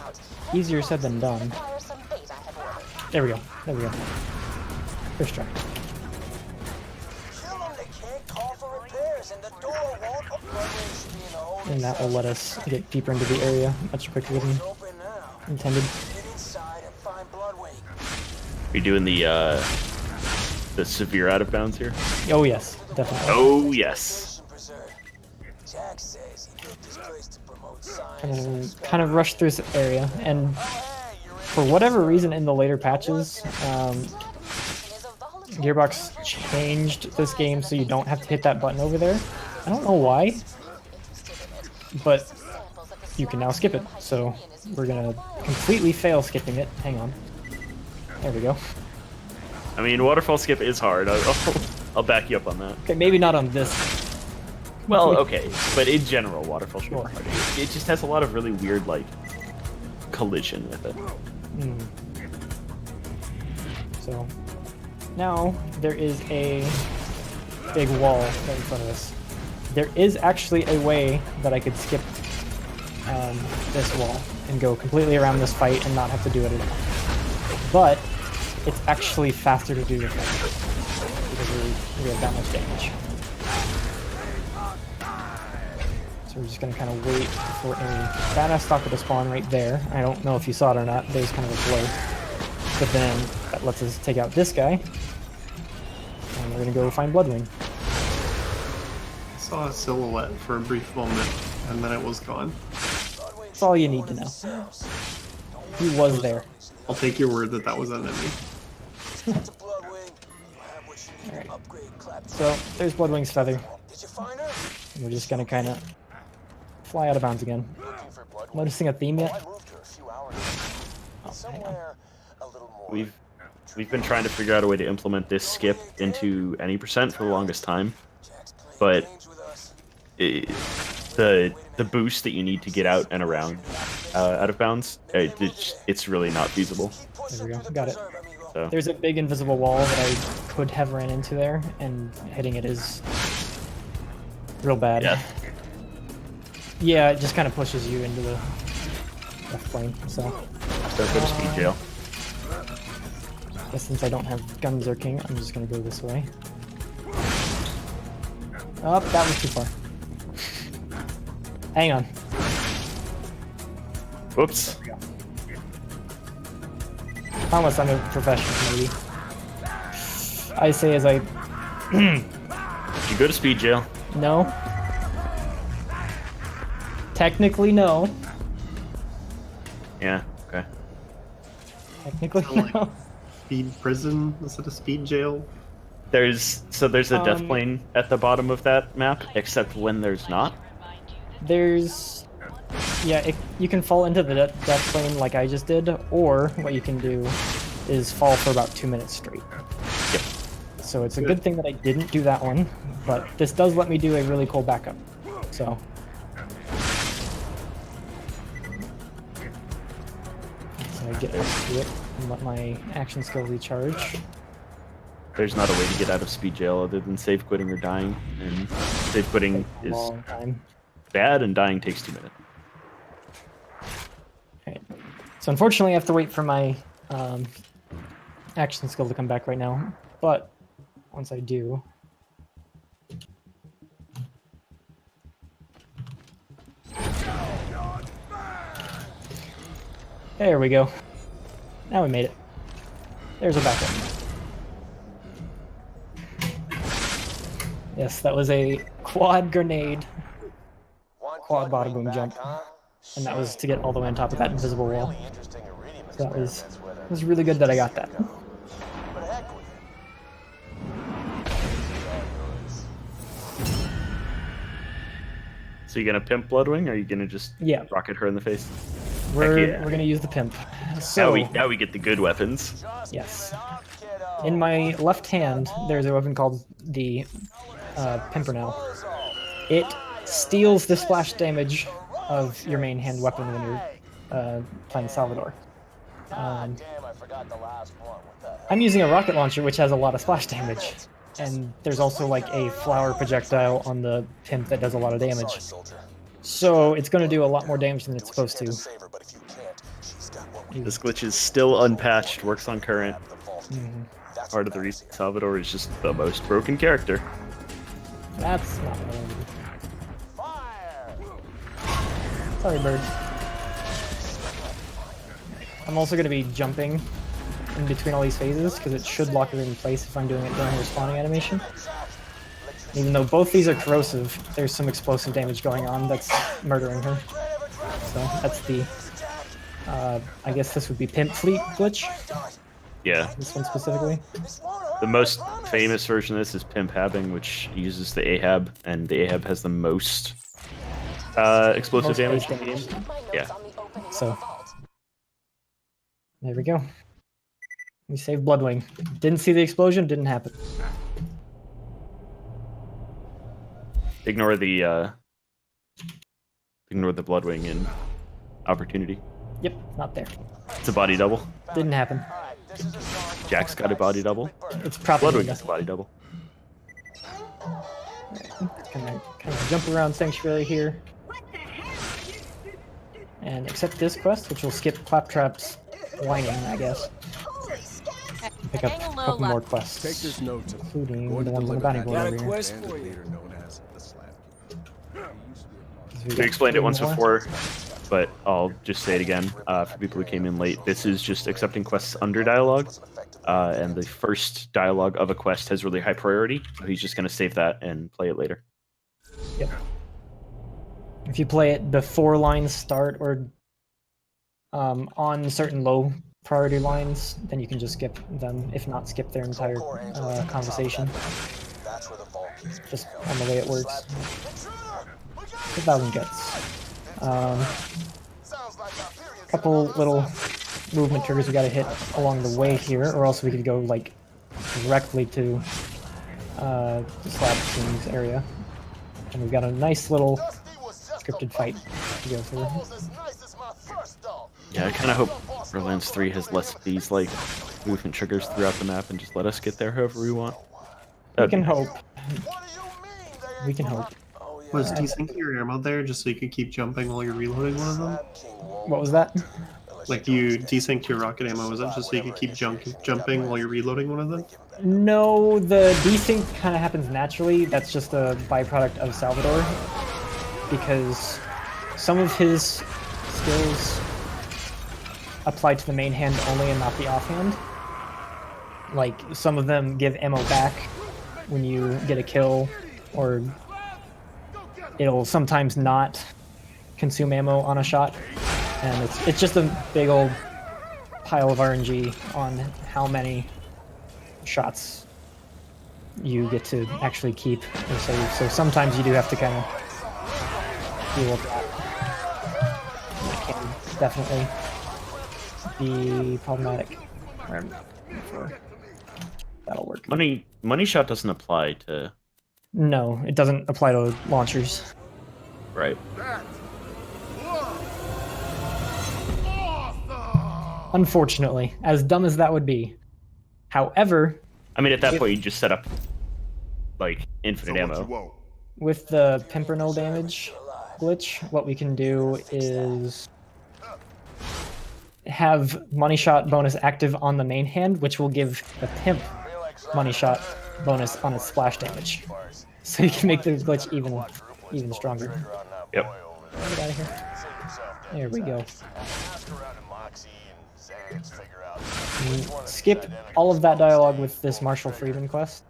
easier said than done. There we go. There we go. First try. And that will let us get deeper into the area much quicker than intended. Are you doing the severe out of bounds here? Oh yes, definitely. Oh yes. Kind of rush through this area, and for whatever reason in the later patches, Gearbox changed this game so you don't have to hit that button over there. I don't know why, but you can now skip it, so we're gonna completely fail skipping it. Hang on. There we go. I mean, waterfall skip is hard. I'll back you up on that. Okay, maybe not on this. Well, okay, but in general, waterfall skip is hard. It just has a lot of really weird, like, collision with it. So now there is a big wall right in front of us. There is actually a way that I could skip this wall and go completely around this fight and not have to do it at all. But it's actually faster to do the fight because we have that much damage. So we're just going to kind of wait for a badass stalker to spawn right there. I don't know if you saw it or not. There's kind of a blur. But then that lets us take out this guy. And we're going to go find Bloodwing. I saw a silhouette for a brief moment, and then it was gone. That's all you need to know. He was there. I'll take your word that that was an enemy. Alright. So there's Bloodwing's feather. And we're just going to kind of fly out of bounds again. Noticing a theme yet? Oh, hang on. We've been trying to figure out a way to implement this skip into any percent for the longest time, but the boost that you need to get out and around out of bounds, it's really not feasible. There we go. Got it. So. There's a big invisible wall that I could have ran into there, and hitting it is real bad. Yeah. Yeah, it just kind of pushes you into the left plane. So. Don't go to speed jail. Guess since I don't have Gunzerking, I'm just gonna go this way. Oh, that was too far. Hang on. Whoops. Promise I'm a professional, maybe. I say as I... Did you go to speed jail? No. Technically, no. Yeah, okay. Technically, Like- no. Speed prison instead of speed jail. There's a death plane at the bottom of that map, except when there's not. There's... Yeah, you can fall into the death plane like I just did, or what you can do is fall for about 2 minutes straight. Yep. So it's a good thing that I didn't do that one, but this does let me do a really cool backup. So... So I get up to it and let my action skill recharge. There's not a way to get out of speed jail other than save quitting or dying, and save quitting A is long time. bad, and dying takes 2 minutes. Alright. So unfortunately I have to wait for my action skill to come back right now, but once I do... There we go. Now we made it. There's a backup. Yes, that was a quad grenade, quad bada boom jump, and that was to get all the way on top of that invisible wall. So that was really good that I got that. So you gonna pimp Bloodwing, or are you gonna just Yeah. rocket her in the face? We're yeah. gonna use the pimp. So Now we get the good weapons. yes, in my left hand there's a weapon called the Pimpernel. It steals the splash damage of your main hand weapon when you're playing Salvador. I'm using a rocket launcher, which has a lot of splash damage, and there's also like a flower projectile on the pimp that does a lot of damage. So it's going to do a lot more damage than it's supposed to. This glitch is still unpatched, works on current. Mhm. Part of the reason Salvador is just the most broken character. That's not what I wanted to do. Sorry, bird. I'm also going to be jumping in between all these phases, because it should lock it in place if I'm doing it during the respawning animation. Even though both these are corrosive, there's some explosive damage going on that's murdering her. So that's the... I guess this would be Pimp Fleet glitch, Yeah. this one specifically. The most famous version of this is Pimp Habbing, which uses the Ahab, and the Ahab has the most explosive Most damage. base damage. Yeah. So, there we go. We saved Bloodwing. Didn't see the explosion, didn't happen. Ignore the Bloodwing and Opportunity. Yep, not there. It's a body double. Didn't happen. Jack's got a body double. It's Bloodwing propaganda. gets a body double. Kind of jump around Sanctuary here. And accept this quest, which will skip Claptrap's whining, I guess. Pick up a couple more quests, Take this note, including Going the to ones on the deliver bounty that board got a over here. quest So for you. Leader known as the Slap we We explained it once more. before, but I'll just say it again for people who came in late. This is just accepting quests under dialogue, and the first dialogue of a quest has really high priority, so he's just going to save that and play it later. Yep. If you play it before lines start or on certain low priority lines, then you can just skip them, if not skip their entire conversation. Just on the way it works. 1,000 guts. Couple little movement triggers we gotta hit along the way here, or else we could go like directly to the Slab King's area. And we've got a nice little scripted fight to go through. Yeah, I kind of hope Borderlands 3 has less of these like movement triggers throughout the map and just let us get there however we want. We can hope. We can hope. Was desync your ammo there just so you could keep jumping while you're reloading one of them? What was that? Like you desynced your rocket ammo, was that just so you could keep jumping while you're reloading one of them? No, the desync kind of happens naturally. That's just a byproduct of Salvador. Because some of his skills apply to the main hand only and not the offhand. Like, some of them give ammo back when you get a kill, or it'll sometimes not consume ammo on a shot. And it's just a big old pile of RNG on how many shots you get to actually keep or save. So sometimes you do have to kind of deal with that. That can definitely be problematic. That'll work. Money shot doesn't apply to. No, it doesn't apply to launchers. Right. Unfortunately, as dumb as that would be. However, I mean, at that point, you just set up like infinite ammo. With the Pimpernel damage glitch, what we can do is have money shot bonus active on the main hand, which will give the pimp money shot bonus on its splash damage. So you can make the glitch even stronger. Yep. Get out of here. There we go. Skip all of that dialogue with this Marshall Freeman quest,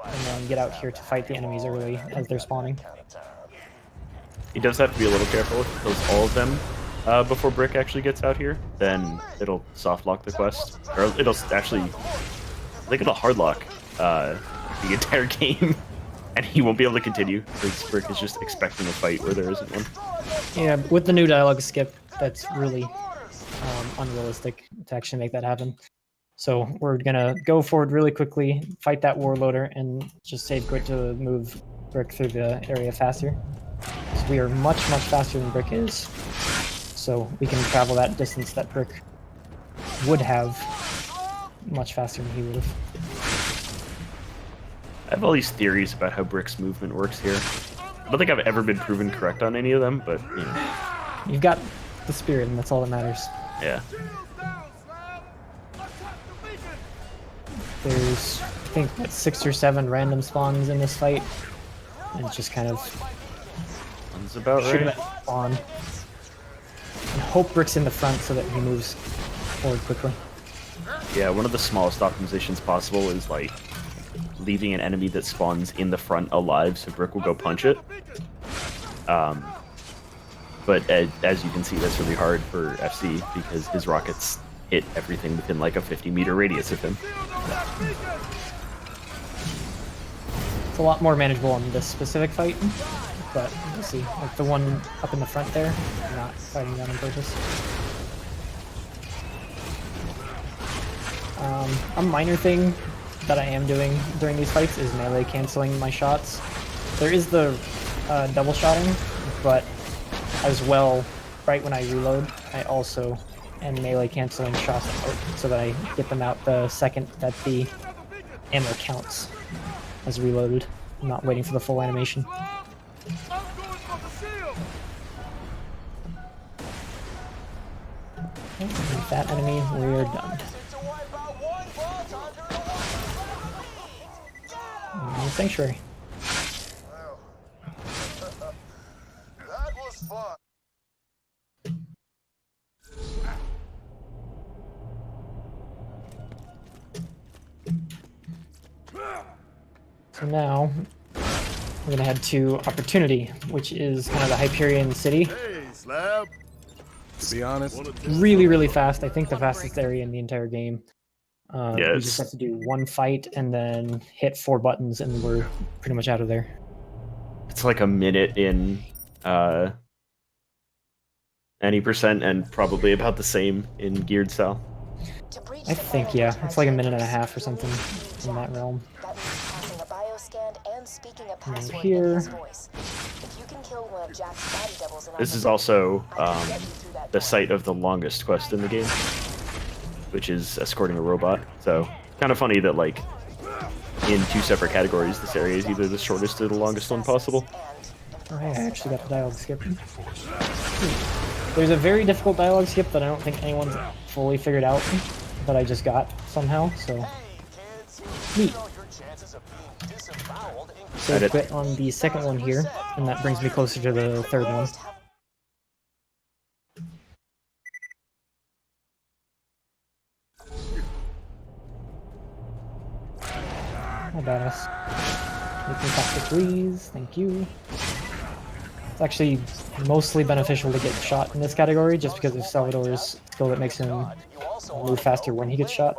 and then get out here to fight the enemies early as they're spawning. He does have to be a little careful if he kills all of them before Brick actually gets out here. Then it'll soft lock the quest, or it'll actually, I think it'll hard lock the entire game, and he won't be able to continue because Brick is just expecting a fight where there isn't one. Yeah, with the new dialogue skip, that's really unrealistic to actually make that happen. So we're gonna go forward really quickly, fight that Warloader, and just save Grit to move Brick through the area faster. So we are much faster than Brick is, so we can travel that distance that Brick would have much faster than he would have. I have all these theories about how Brick's movement works here. I don't think I've ever been proven correct on any of them, but you know. You've got the spirit, and that's all that matters. Yeah. There's, I think, 6 or 7 random spawns in this fight, and it's just kind of Sounds about shoot him right. at spawn and hope Brick's in the front so that he moves forward quickly. Yeah, one of the smallest optimizations possible is like leaving an enemy that spawns in the front alive, so Brick will go punch it. But as you can see, that's really hard for FC because his rockets hit everything within like a 50-meter radius of him. It's a lot more manageable on this specific fight, but we'll see. Like the one up in the front there, I'm not fighting that on purpose. A minor thing that I am doing during these fights is melee canceling my shots. There is the double shotting, but as well, right when I reload, I also am melee canceling shots out so that I get them out the second that the ammo counts as reloaded. I'm not waiting for the full animation. Okay, with that enemy, we're done. Sanctuary. That was fun. So now we're gonna head to Opportunity, which is kind of the Hyperion city. Hey, Slab. To be honest, Really fast. I think the fastest area in the entire game. Yeah, We it's- just have to do one fight and then hit 4 buttons, and we're pretty much out of there. It's like a minute in any percent, and probably about the same in geared style. I think, yeah, it's like a minute and a half or something in that realm. That means passing a bioscan and speaking a And password here- in his voice. If you can kill one of Jack's body doubles in This is Overlook, also I can get you through that the door. site of the longest quest in the game, which is escorting a robot. So kind of funny that like in 2 separate categories, this area is either the shortest or the longest one possible. Oh, hey, I actually got the dialogue skip. There's a very difficult dialogue skip that I don't think anyone's fully figured out, that I just got somehow, so Hey, kids. neat. You know your chances of being disemboweled increase. So quit on the second one here, and that brings me closer to the third one. Oh, badass. Making plastic breeze, thank you. It's actually mostly beneficial to get shot in this category, just because of Salvador's skill that makes him move faster when he gets shot.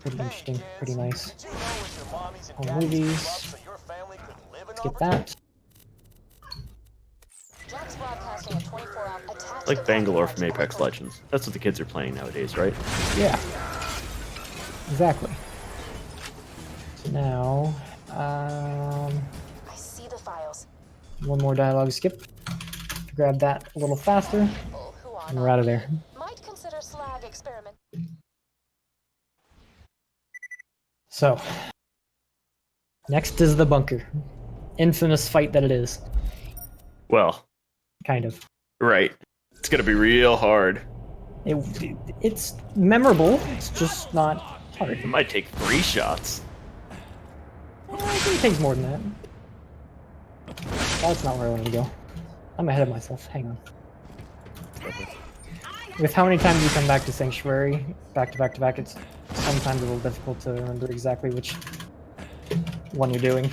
Pretty interesting, pretty nice. All movies. Let's get that. Like Bangalore from Apex Legends. That's what the kids are playing nowadays, right? Yeah. Exactly. So now, I see the files. one more dialogue skip. Grab that a little faster, and we're out of there. Might consider slag experiment. So, next is the bunker. Infamous fight that it is. Well, Kind of. right. It's gonna be real hard. It's memorable, it's just not hard. It might take 3 shots. I think it takes more than that. That's not where I wanted to go. I'm ahead of myself. Hang on. With how many times you come back to Sanctuary, back to back to back, it's sometimes a little difficult to remember exactly which one you're doing.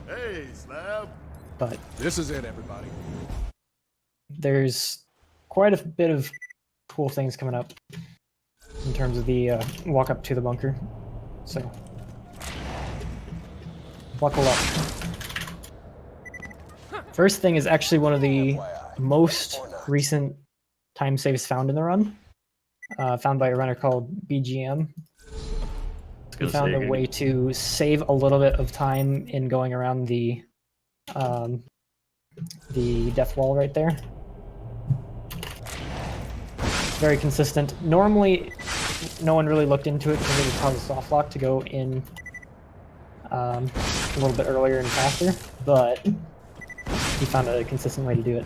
Hey, Slab. But This is it, everybody. there's quite a bit of cool things coming up in terms of the walk up to the bunker. So, buckle up. First thing is actually one of the most recent time saves found in the run. Found by a runner called BGM. We found a way to save a little bit of time in going around the death wall right there. Very consistent. Normally, no one really looked into it because it would cause a soft lock to go in a little bit earlier and faster, but he found a consistent way to do it.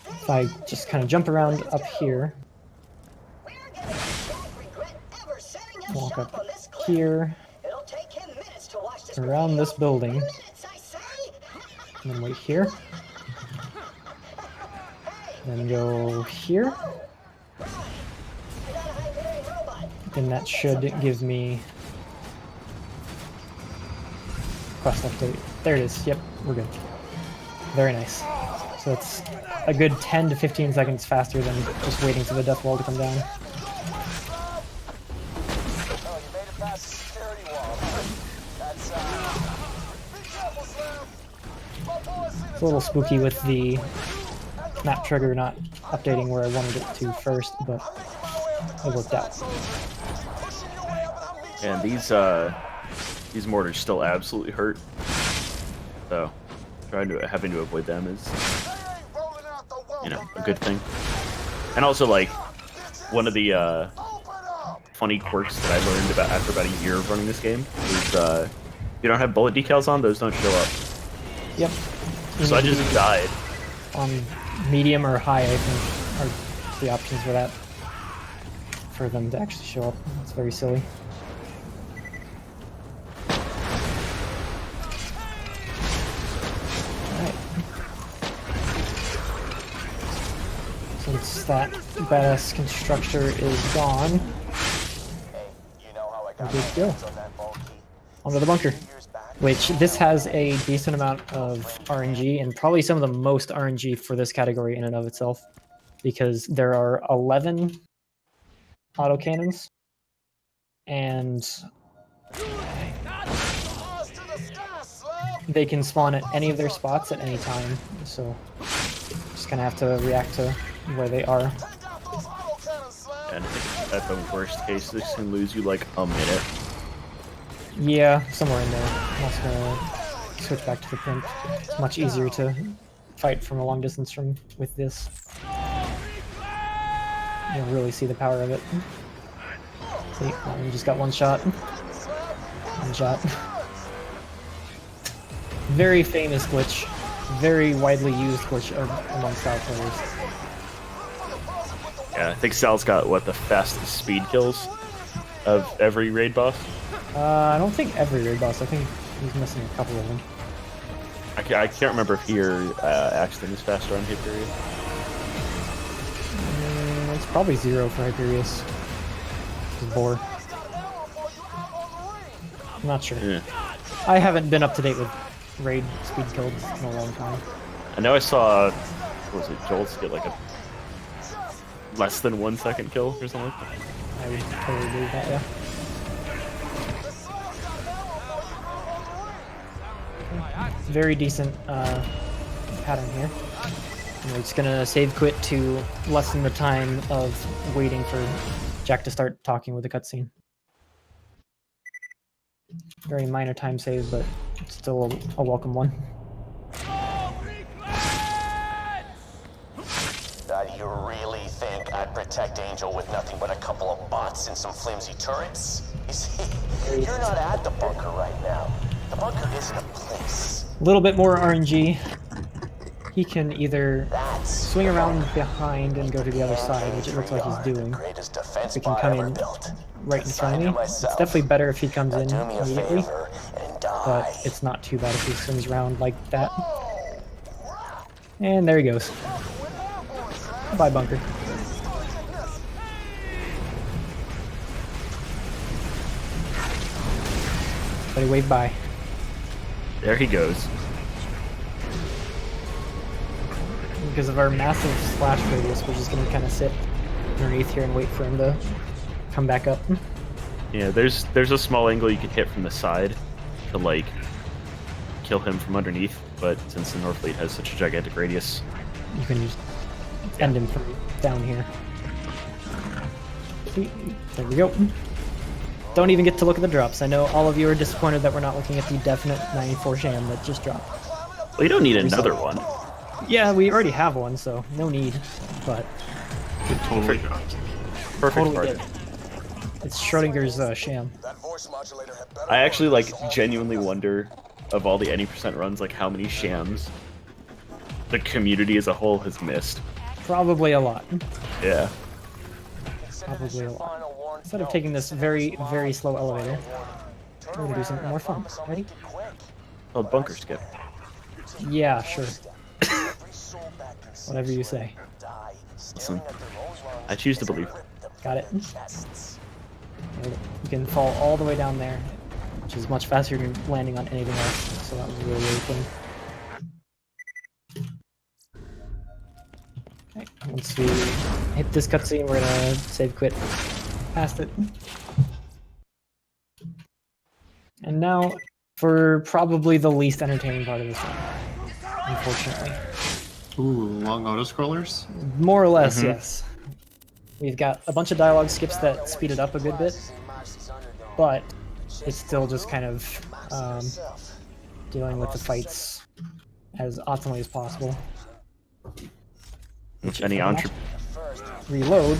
If I just kind of jump around up here, walk up here, around this building, and then wait here, then go here, and that should give me quest update. There it is. Yep, we're good. Very nice. So it's a good 10 to 15 seconds faster than just waiting for the death wall to come down. It's a little spooky with the map trigger not updating where I wanted it to first, but it worked out. And these mortars still absolutely hurt. So having to avoid them is, you know, a good thing. And also, like, one of the funny quirks that I learned after about a year of running this game is you don't have bullet decals on; those don't show up. Yep. So I just died. On medium or high, I think, are the options for that. For them to actually show up. It's very silly. Alright. Since that badass constructor is gone, we're good to go. Onto the bunker. Which, this has a decent amount of RNG, and probably some of the most RNG for this category in and of itself, because there are 11 autocannons, and they can spawn at any of their spots at any time, so just gonna have to react to where they are. And at the worst case, this can lose you like a minute. Yeah, somewhere in there. I'm also gonna switch back to the pimp. It's much easier to fight from a long distance with this. You'll really see the power of it. See, you just got one shot. One shot. Very famous glitch. Very widely used glitch among Sal players. Yeah, I think Sal's got, what, the fastest speed kills of every raid boss? I don't think every raid boss. I think he's missing a couple of them. I can't remember if he or Axton is faster on hit period. Probably 0 for Hyperius. Boar. I'm not sure. Yeah. I haven't been up to date with raid speed kills in a long time. I know I saw, what was it, Jolts get like a less than 1 second kill or something like that. I would totally believe that, yeah. Very decent pattern here. And we're just gonna save quit to lessen the time of waiting for Jack to start talking with the cutscene. Very minor time save, but still a welcome one. You really think I'd protect Angel with nothing but a couple of bots and some flimsy turrets? You see, you're not at the bunker right now. The bunker isn't a place. A little bit more RNG. He can either swing around behind and go to the other side, which it looks like he's doing. He can come in right in front of me. It's definitely better if he comes in immediately, but it's not too bad if he swings around like that. And there he goes. Bye, bunker. But he waved bye. There he goes. Because of our massive splash radius, we're just gonna kind of sit underneath here and wait for him to come back up. Yeah, there's a small angle you can hit from the side to like kill him from underneath, but since the North Fleet has such a gigantic radius, You can just end him from down here. There we go. Don't even get to look at the drops. I know all of you are disappointed that we're not looking at the definite 94 sham that just dropped. well, you don't need another one. Yeah, we already have one, so no need. But It totally dropped. Perfect totally target. did. It's Schrodinger's sham. I actually like genuinely wonder of all the any percent runs, like how many shams the community as a whole has missed. Probably a lot. Yeah. Probably a lot. Instead of taking this very, very slow elevator, we're gonna do something more fun. Ready? Oh, bunker skip. Yeah, sure. Whatever you say. Listen, I choose to believe. Got it. You can fall all the way down there, which is much faster than landing on anything else. So that was really, really clean. Okay, once we hit this cutscene, we're gonna save quit past it. And now for probably the least entertaining part of this one, unfortunately. Ooh, long autoscrollers? More or less, yes. We've got a bunch of dialogue skips that speed it up a good bit, but it's still just kind of dealing with the fights as optimally as possible. If any entre- Reload.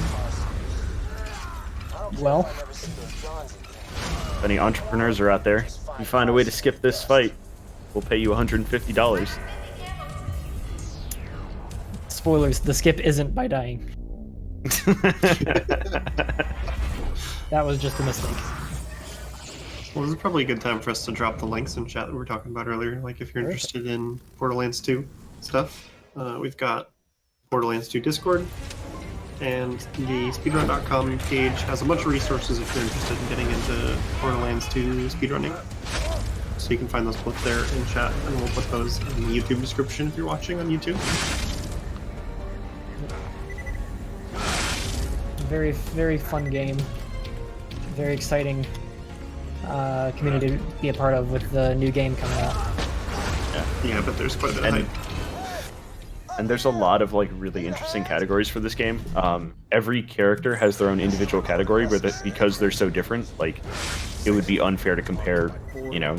Well, if any entrepreneurs are out there, if you find a way to skip this fight, we'll pay you $150. spoilers, the skip isn't by dying. That was just a mistake. Well, this is probably a good time for us to drop the links in chat that we were talking about earlier. Like, if you're interested in Borderlands 2 stuff, we've got Borderlands 2 Discord, and the speedrun.com page has a bunch of resources if you're interested in getting into Borderlands 2 speedrunning. So you can find those both there in chat, and we'll put those in the YouTube description if you're watching on YouTube. Very, very fun game. Very exciting community to be a part of with the new game coming out. Yeah, but there's quite a bit of hype. And there's a lot of like really interesting categories for this game. Every character has their own individual category, but because they're so different, like it would be unfair to compare, you know,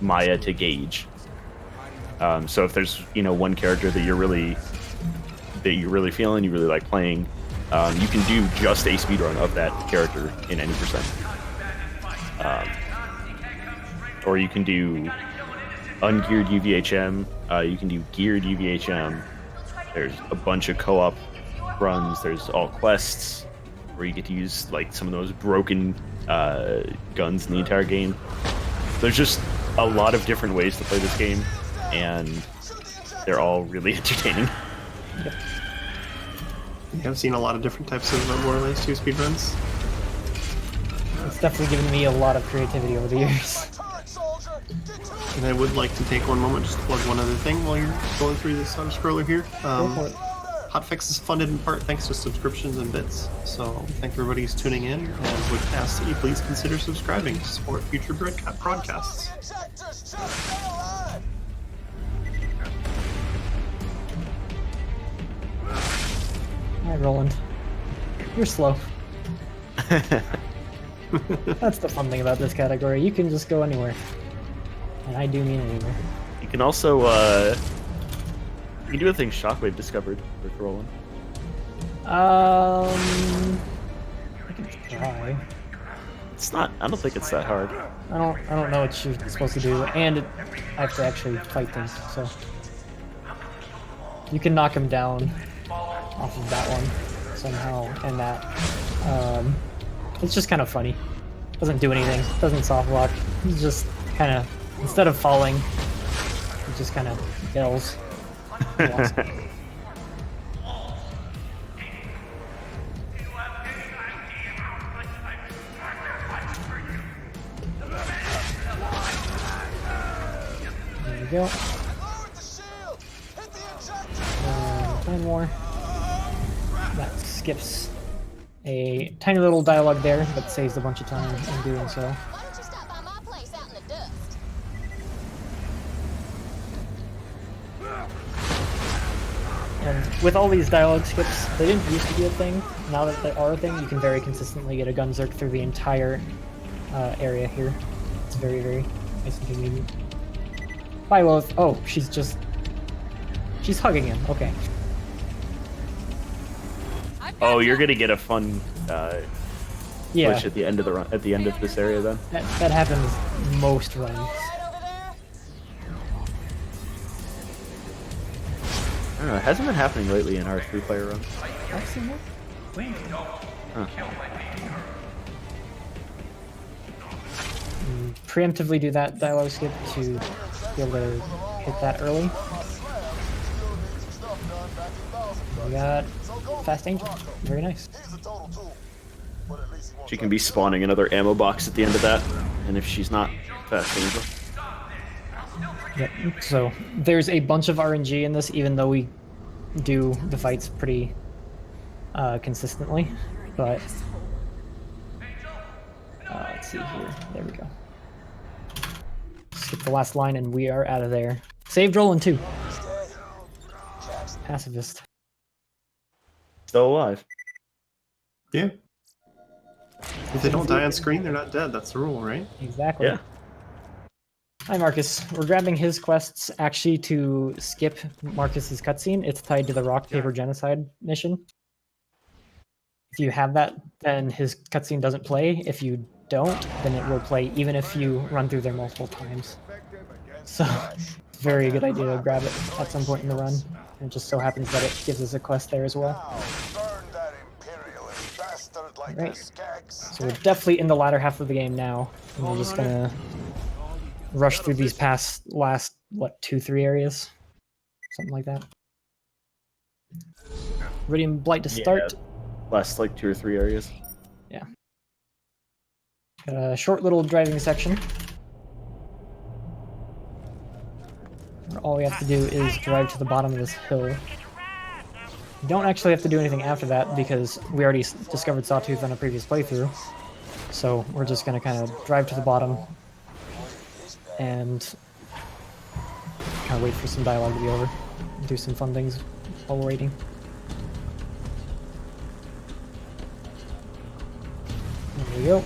Maya to Gage. So if there's, you know, one character that you're really feeling, you really like playing, you can do just a speedrun of that character in any percent. Or you can do ungeared UVHM, you can do geared UVHM. There's a bunch of co-op runs, there's all quests where you get to use like some of those broken guns in the entire game. There's just a lot of different ways to play this game, and they're all really entertaining. Yep. Yeah, I've seen a lot of different types of Borderlands 2 speedruns. It's definitely given me a lot of creativity over the years. And I would like to take one moment just to plug one other thing while you're going through this auto-scroller here. Go for it. Hotfix is funded in part thanks to subscriptions and bits. So thank everybody who's tuning in, and would ask that you please consider subscribing to support future broadcasts. Alright, Roland. You're slow. That's the fun thing about this category. You can just go anywhere. And I do mean anywhere. You can also, you can do a thing Shockwave discovered with Roland. I can try. It's not, I don't think it's that hard. I don't know what you're supposed to do, and I have to actually fight things, so. You can knock him down off of that one somehow, and that. It's just kind of funny. Doesn't do anything, doesn't soft lock. He's just kind of, instead of falling, he just kind of yells. There we go. Time war. That skips a tiny little dialogue there, but saves a bunch of time in doing so. Why don't you stop by my place out in the dust? And with all these dialogue skips, they didn't used to be a thing. Now that they are a thing, you can very consistently get a Gunzerk through the entire area here. It's very, very nice and convenient. Bye, Lilith. Oh, she's hugging him. Okay. Oh, you're gonna get a fun Yeah, push at the end of the run, at the end of this area then. that happens most runs. I don't know, it hasn't been happening lately in our 3-player runs. I've seen that. Huh. Preemptively do that dialogue skip to be able to hit that early. We got Fast Angel. Very nice. She can be spawning another ammo box at the end of that, and if she's not Fast Angel. Yep. So there's a bunch of RNG in this, even though we do the fights pretty consistently. But let's see here. There we go. Skip the last line, and we are out of there. Saved Roland too. Pacifist. Still alive. Yeah. If they don't die on screen, they're not dead. That's the rule, right? Exactly. Yeah. Hi, Marcus. We're grabbing his quests actually to skip Marcus's cutscene. It's tied to the rock, paper, genocide mission. If you have that, then his cutscene doesn't play. If you don't, then it will play even if you run through there multiple times. So, it's a very good idea to grab it at some point in the run. And it just so happens that it gives us a quest there as well. Alright, so we're definitely in the latter half of the game now. And we're just gonna rush through these last, what, 2-3 areas? Something like that. Eridium Blight to start. Yeah, last like 2 or 3 areas. Yeah. Got a short little driving section. Where all we have to do is drive to the bottom of this hill. We don't actually have to do anything after that because we already discovered Sawtooth on a previous playthrough. So we're just going to kind of drive to the bottom and kind of wait for some dialogue to be over. Do some fun things while we're waiting. There we go.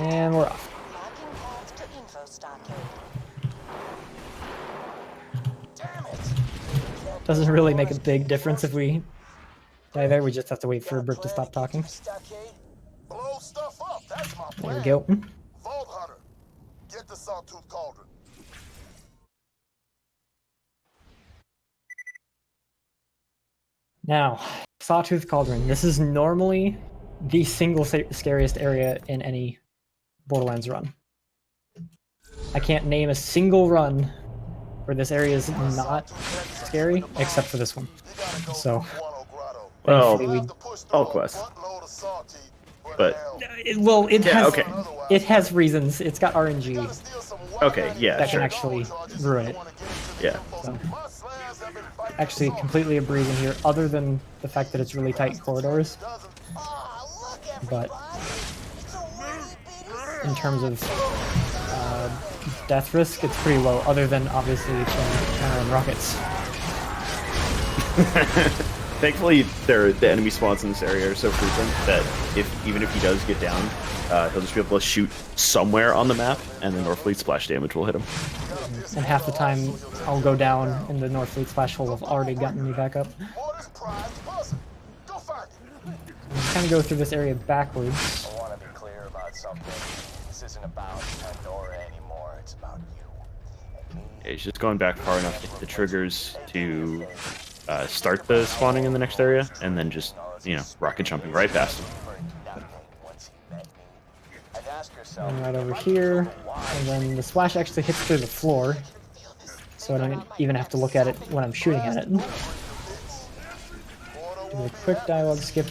And we're off. Doesn't really make a big difference if we die there. We just have to wait for Brick to stop talking. There we go. Vault Hunter, get the Sawtooth Cauldron. Now, Sawtooth Cauldron. This is normally the single scariest area in any Borderlands run. I can't name a single run where this area is not scary, except for this one. So, Well, thankfully we all quests. But it has reasons. It's got RNG okay, yeah, that sure. can actually ruin it. Yeah. So, actually, completely a breeze in here, other than the fact that it's really tight corridors. But in terms of death risk, it's pretty low. Other than obviously channeling rockets. Thankfully, the enemy spawns in this area are so frequent that even if he does get down, he'll just be able to shoot somewhere on the map, and the Northfleet splash damage will hit him. And half the time, I'll go down, and the Northfleet splash hole have already gotten me back up. Kind of go through this area backwards. I want to be clear about something. This isn't about Pandora anymore. It's about you. Yeah, he's just going back far enough to hit the triggers to start the spawning in the next area, and then just, rocket jumping right past him. And right over here, and then the splash actually hits through the floor, so I don't even have to look at it when I'm shooting at it. Do a quick dialogue skip,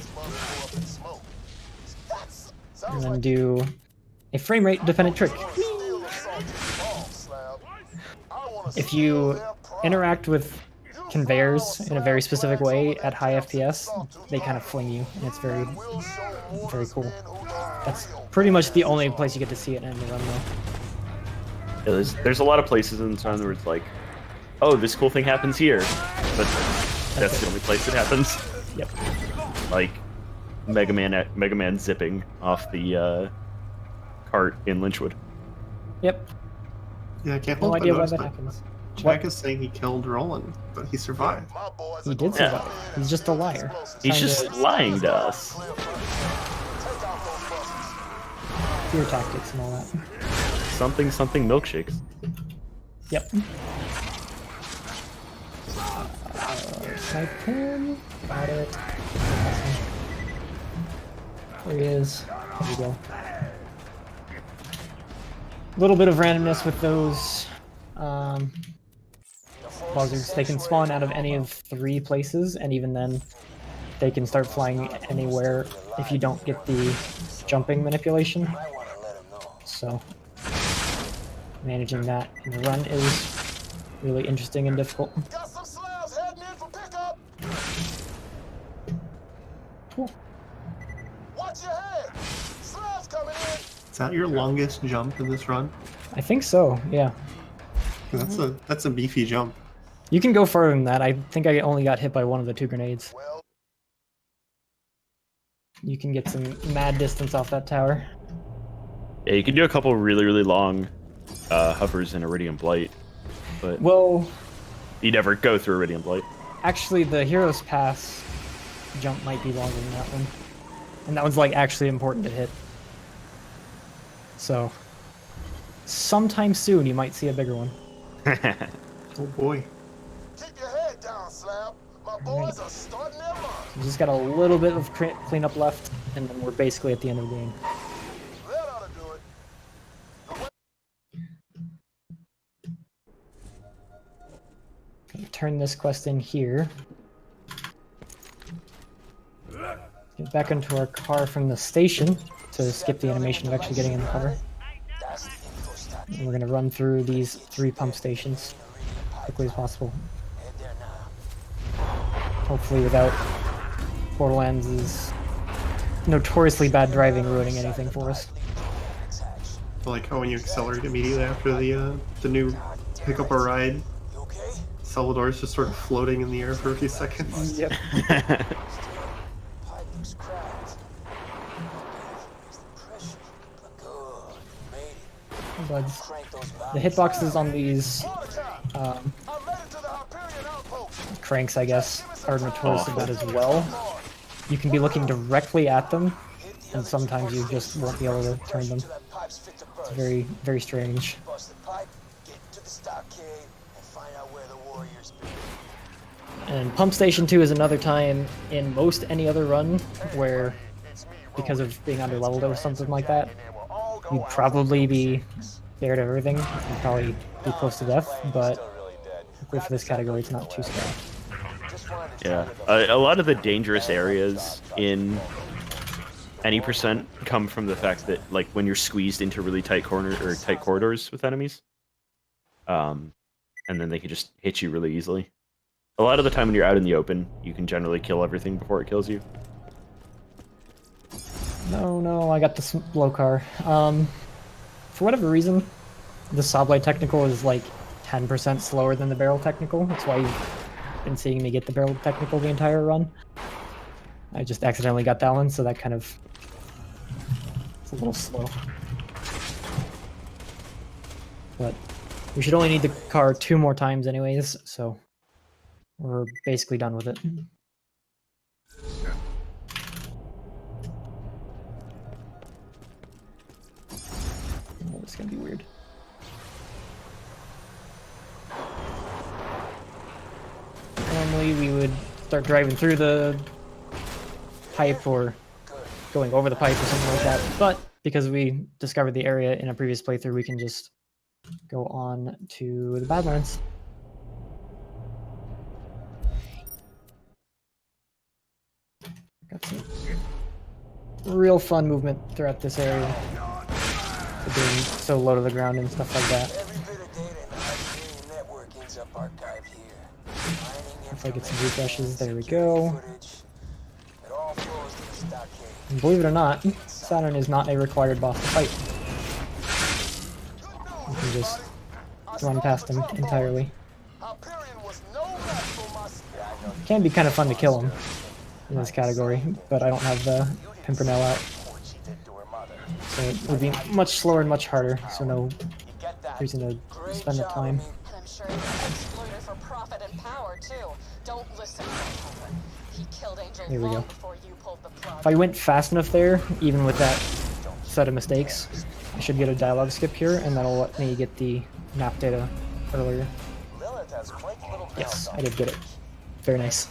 and then do a frame rate dependent trick. If you interact with conveyors in a very specific way at high FPS, they kind of fling you, and it's very, very cool. That's pretty much the only place you get to see it in the run, though. Yeah, there's a lot of places in the run where it's like, oh, this cool thing happens here, but that's the only place it happens. Yep. Like Mega Man zipping off the cart in Lynchwood. Yep. Yeah, I can't No help but idea why notice that that happens. Jack is saying he killed Roland, but he survived. He did survive. He's just a liar. He's Trying just to lying to us. fear tactics and all that. Something milkshakes. Yep. Snipe him. Got it. There he is. There we go. A little bit of randomness with those buzzards. They can spawn out of any of 3 places, and even then, they can start flying anywhere if you don't get the jumping manipulation. So, managing that in the run is really interesting and difficult. Got some slabs heading in for pickup. Cool. Watch your head. Slabs coming in. Is that your longest jump in this run? I think so, yeah. That's a beefy jump. You can go further than that. I think I only got hit by one of the 2 grenades. Well, You can get some mad distance off that tower. Yeah, you can do a couple really, really long hovers in Eridium Blight, but Well, you never go through Eridium Blight. actually, the Hero's Pass jump might be longer than that one. And that one's, like, actually important to hit. So, sometime soon you might see a bigger one. Oh boy. keep your head down, Slab. My boys are starting their march. We just got a little bit of cleanup left, and then we're basically at the end of the game. That ought to do it. Turn this quest in here. Get back into our car from the station to skip the animation of actually getting in the cover. And we're going to run through these 3 pump stations as quickly as possible. Hopefully without Borderlands' notoriously bad driving ruining anything for us. I like how when you accelerate immediately after the new pick up a ride, Salvador's just sort of floating in the air for a few seconds. Yep. Buds. The hitboxes on these cranks, I guess, are notoriously bad as well. You can be looking directly at them, and sometimes you just won't be able to turn them. It's very, very strange. And Pump Station 2 is another time in most any other run where, because of being underleveled or something like that, you'd probably be scared of everything. You'd probably be close to death, but Hopefully for this category, it's not too scary. Yeah, a lot of the dangerous areas in any percent come from the fact that, like, when you're squeezed into really tight tight corridors with enemies, and then they can just hit you really easily. A lot of the time when you're out in the open, you can generally kill everything before it kills you. No, I got the blow car. For whatever reason, the saw blade technical is like 10% slower than the barrel technical. That's why you've been seeing me get the barrel technical the entire run. I just accidentally got that one, so that kind of... it's a little slow. But we should only need the car 2 more times anyways, so we're basically done with it. Oh, it's gonna be weird. Normally we would start driving through the pipe or going over the pipe or something like that, but because we discovered the area in a previous playthrough, we can just go on to the Badlands. Got some real fun movement throughout this area, for being so low to the ground and stuff like that. If I get some refreshes, there we go. And believe it or not, Saturn is not a required boss to fight. You can just run past him entirely. It can be kind of fun to kill him in this category, but I don't have the Pimpernel out. So it would be much slower and much harder, so no reason to spend the time. And I'm sure he's an exploiter for profit and power, too. Don't listen to him. He killed Angel Here we long go. before you pulled the plug. If I went fast enough there, even with that set of mistakes, I should get a dialogue skip here, and that'll let me get the map data earlier. Yes, I did get it. Very nice.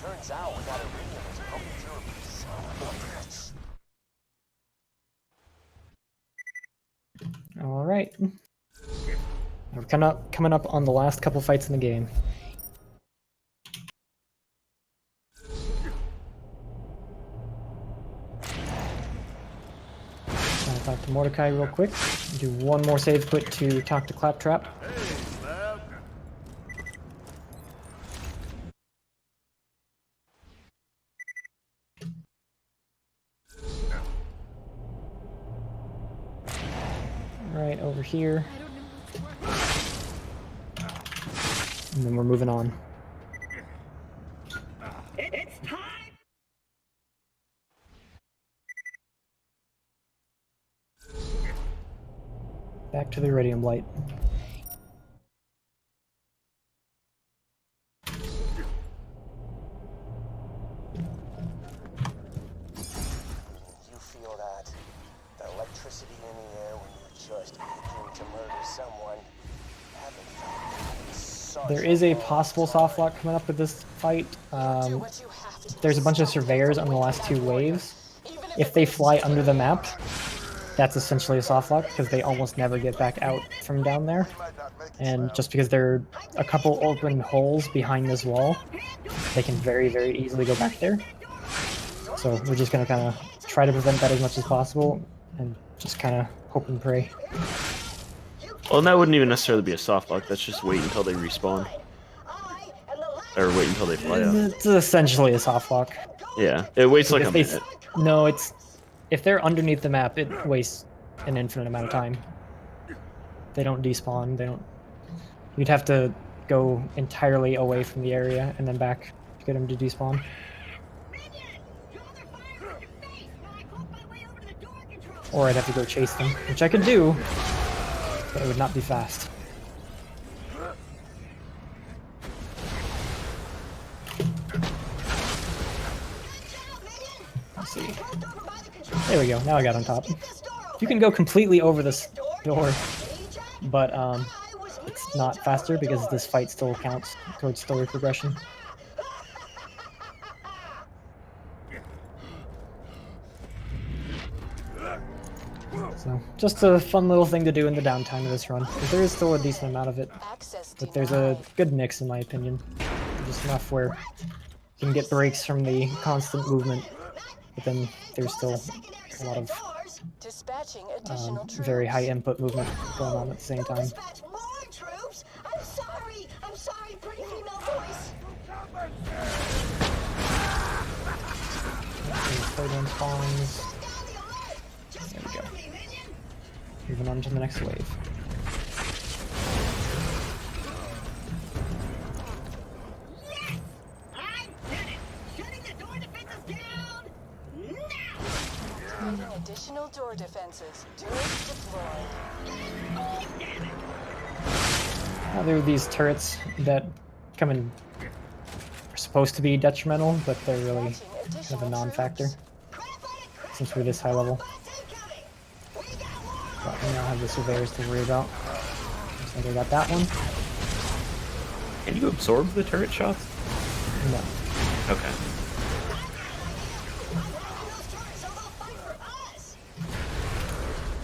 Alright. We're coming up on the last couple fights in the game. I'll talk to Mordecai real quick. Do one more save quit to talk to Claptrap. Right over here. And then we're moving on. It's time! Back to the Eridium Blight. You feel that? The electricity in the air when you're just eager to murder someone. Haven't felt in such There is a long possible time. soft lock coming up with this fight. Do what you have to. There's a bunch of surveyors on the last 2 waves. If they fly under the map, that's essentially a soft lock because they almost never get back out from down there. And just because there are a couple open holes behind this wall, they can very, very easily go back there. So we're just going to kind of try to prevent that as much as possible and just kind of hope and pray. Well, and that wouldn't even necessarily be a soft lock. That's just wait until they respawn. Or wait until they fly out. It's essentially a soft lock. Yeah, it waits like a If they, minute. no, if they're underneath the map, it wastes an infinite amount of time. They don't despawn. They don't. You'd have to go entirely away from the area and then back to get them to despawn. Or I'd have to go chase them, which I could do, but it would not be fast. Let's see. There we go. Now I got on top. You can go completely over this door, but it's not faster because this fight still counts towards story progression. So, just a fun little thing to do in the downtime of this run. There is still a decent amount of it But there's a good mix, in my opinion. Just enough where you can get breaks from the constant movement, but then there's still a lot of Dispatching additional troops. very high input movement going on at the same time. Dispatch more troops. I'm sorry, pretty female voice. Third one spawns. There we go. Moving on to the next wave. Additional door defenses. Turrets deployed. Now there are these turrets that come in, are supposed to be detrimental, but they're really kind of a non-factor since we're this high level. But we now have the surveyors to worry about. Looks like I got that one. Can you absorb the turret shots? No. Okay.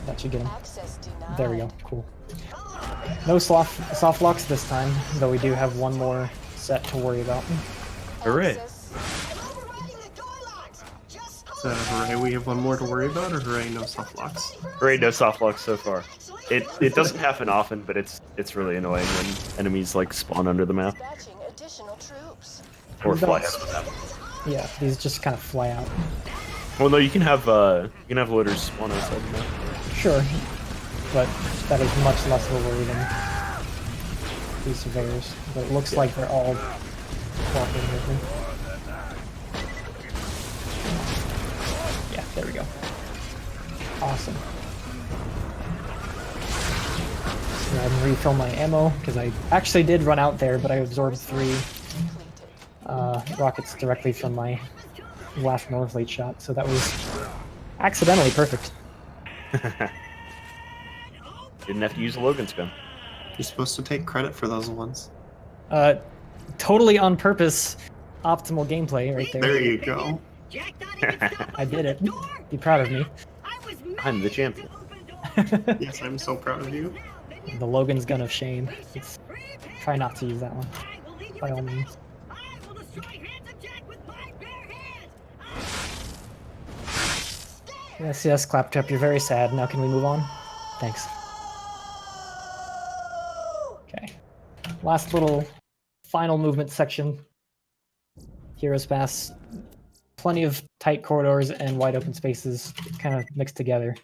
That should get him. Access denied. There we go. Cool. No soft locks this time, though we do have one more set to worry about. Hooray. Access- So, hooray, we have one more to worry about, or hooray, no soft locks? Hooray, no soft locks so far. It doesn't happen often, but it's really annoying when enemies like spawn under the map Dispatching additional troops. or fly out of the map. Yeah, these just kind of fly out. Well, no, you can have loaders spawn outside the map. Sure, but that is much less of a worry than these surveyors. But it looks like they're all cooperating with me. Yeah, there we go. Awesome. Go ahead and refill my ammo, because I actually did run out there, but I absorbed 3 rockets directly from my last Northlate shot, so that was accidentally perfect. Didn't have to use a Logan's gun. You're supposed to take credit for those ones. Totally on purpose, optimal gameplay right there. There you go. I did it. Be proud of me. I'm the champion. Yes, I'm so proud of you. The Logan's gun of shame. Try not to use that one, by all means. Yes, Claptrap, you're very sad. Now can we move on? Thanks. Okay. Last little final movement section. Heroes Pass. Plenty of tight corridors and wide open spaces kind of mixed together.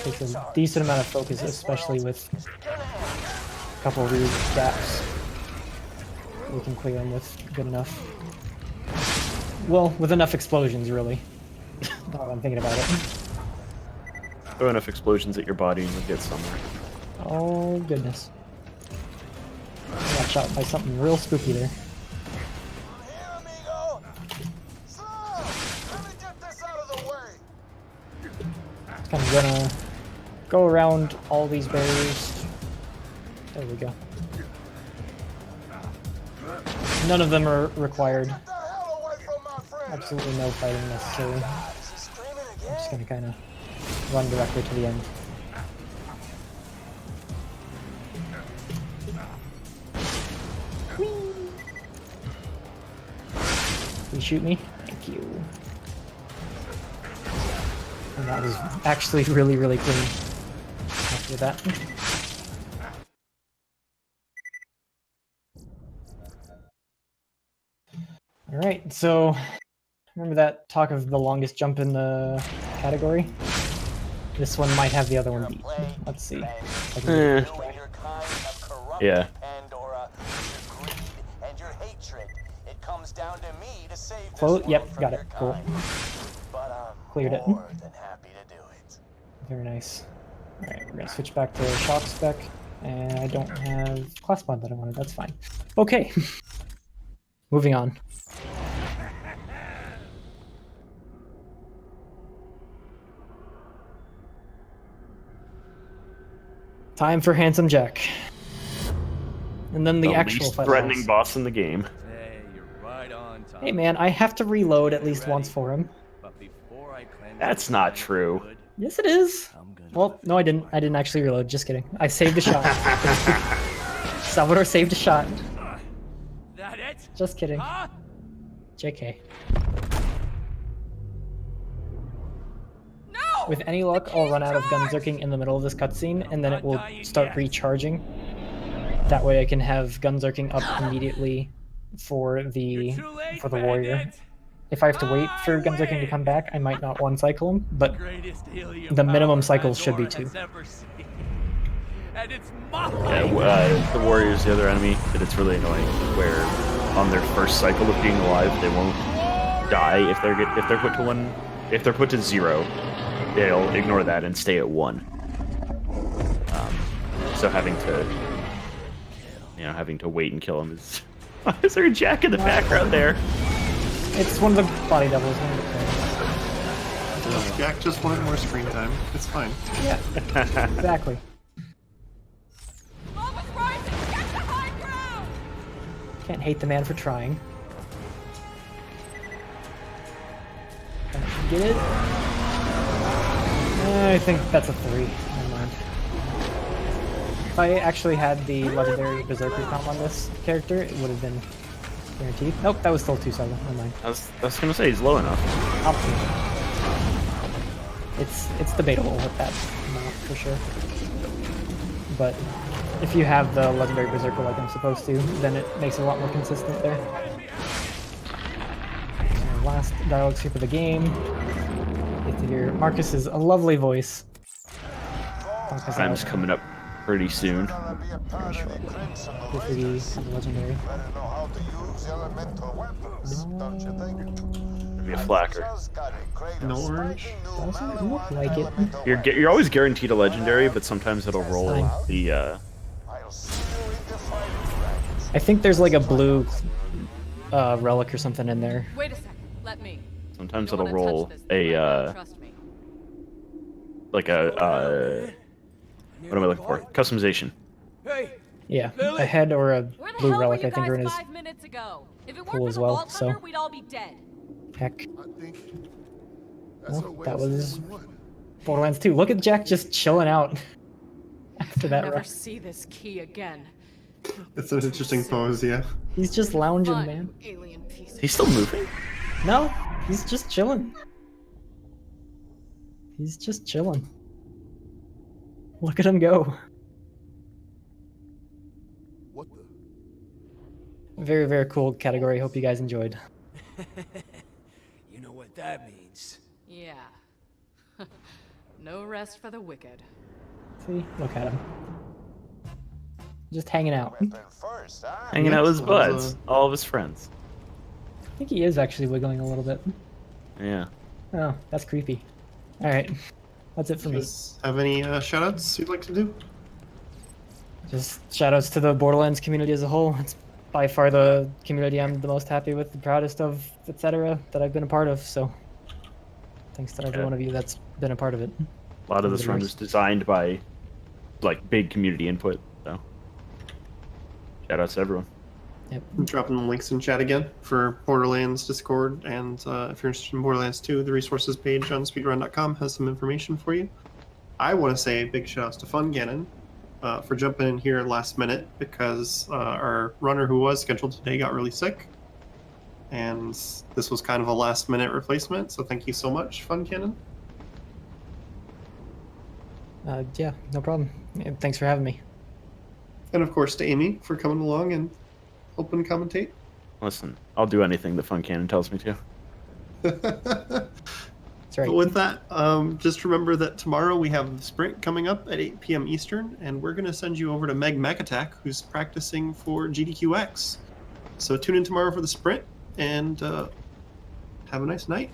Takes a decent amount of focus, especially with a couple of weird gaps. We can clear them with good enough. Well, with enough explosions, really. Now that I'm thinking about it. Throw enough explosions at your body and you'll get somewhere. Oh, goodness. I got shot by something real spooky there. Here, amigo. Slow. Let me get this out of the way. It's kind of gonna go around all these barriers. There we go. None of them are required. Get the hell away from my friend. Absolutely no fighting necessary. Is he screaming I'm again? just gonna kind of run directly to the end. Please shoot me. Thank you. And that was actually really, really clean. Happy with that. Alright, so remember that talk of the longest jump in the category? This one might have the other one beat. Let's see. I can- Eh. You and your kind have corrupted Yeah. Pandora. Your greed and your hatred. It comes down to me to save this Close. world Yep, from got your it. Cool. kind. But I'm Cleared it. more than happy to do it. Very nice. Alright, we're gonna switch back to shock spec. And I don't have class mod that I wanted. That's fine. Okay. Moving on. Time for Handsome Jack. And then the actual least fight threatening boss. boss in the game. Hey, you're right on time. Hey man, I have to reload at least once for him. That's not true. Yes, it is. Well, no, I didn't. I didn't actually reload. Just kidding. I saved a shot. Salvador saved a shot. That it? Just kidding. Huh? JK. No! With any luck, I'll run out of Gunzerking in the middle of this cutscene, and then it will start recharging. That way I can have Gunzerking up immediately for the warrior. If I have to wait for Gunzerking to come back, I might not one-cycle him, but the minimum cycles should be 2. And it's The warrior's the other enemy that it's really annoying, where on their first cycle of being alive, they won't die if they're put to 1. If they're put to 0, they'll ignore that and stay at 1. So having to wait and kill him is. Why is there a Jack in the background there? It's one of the body doubles. Jack just wanted more screen time. It's fine. Yeah, exactly. Lava's rising! Get to high ground! Can't hate the man for trying. Get it? I think that's a 3. Never mind. If I actually had the legendary Berserker comp on this character, it would have been guaranteed. Nope, that was still 2-7. Never mind. I was gonna say he's low enough. It's debatable with that amount for sure. But if you have the legendary Berserker like I'm supposed to, then it makes it a lot more consistent there. So last dialogue sweep of the game. Get to hear Marcus's lovely voice. Time's coming up pretty soon. With the legendary. Maybe a flacker. No orange. Doesn't look like it. You're always guaranteed a legendary, but sometimes it'll roll the. I think there's like a blue relic or something in there. Wait a second. Let me. Sometimes You it'll don't wanna roll touch this, a Trust me. like a what am I looking for? Customization. Hey, Yeah, a head or a Where the blue hell relic were I you think are in guys his 5 minutes ago? If it pool weren't as for the well, Vault so- Hunter, we'd all be dead. heck. I think that's Well, a way that of was saying what? Borderlands 2. Look at Jack just chilling out after that Never rush. see this key again. It's an interesting pose, yeah. He's just lounging, Fun, man. you alien piece of He's still moving. No, he's just chilling. He's just chilling. Look at him go. What the? Very, very cool category. Hope you guys enjoyed. you know what that means. Yeah. No rest for the wicked. See? Look at him. Just hanging out. I Weapon first, huh? Hanging out with his so that was, buds, all of his friends. think he is actually wiggling a little bit. Yeah. Oh, that's creepy. Alright. That's it for me. Guys have any shoutouts you'd like to do? Just shoutouts to the Borderlands community as a whole. It's by far the community I'm the most happy with, the proudest of, etc. that I've been a part of, so thanks to every Yeah. one of you that's been a part of it. A lot of this run was designed by like big community input, so shout out to everyone. Yep. I'm dropping the links in chat again for Borderlands Discord, and if you're interested in Borderlands 2, the resources page on speedrun.com has some information for you. I want to say big shout outs to Fun Gannon for jumping in here last minute because our runner who was scheduled today got really sick, and this was kind of a last minute replacement, so thank you so much, Fun Gannon. Yeah, no problem. Yeah, thanks for having me. And of course to Amy for coming along and helping commentate. Listen, I'll do anything that Fun Cannon tells me to. That's right. But with that, just remember that tomorrow we have Sprint coming up at 8 p.m. Eastern, and we're going to send you over to Meg Macattack, who's practicing for GDQX. So tune in tomorrow for the Sprint, and have a nice night.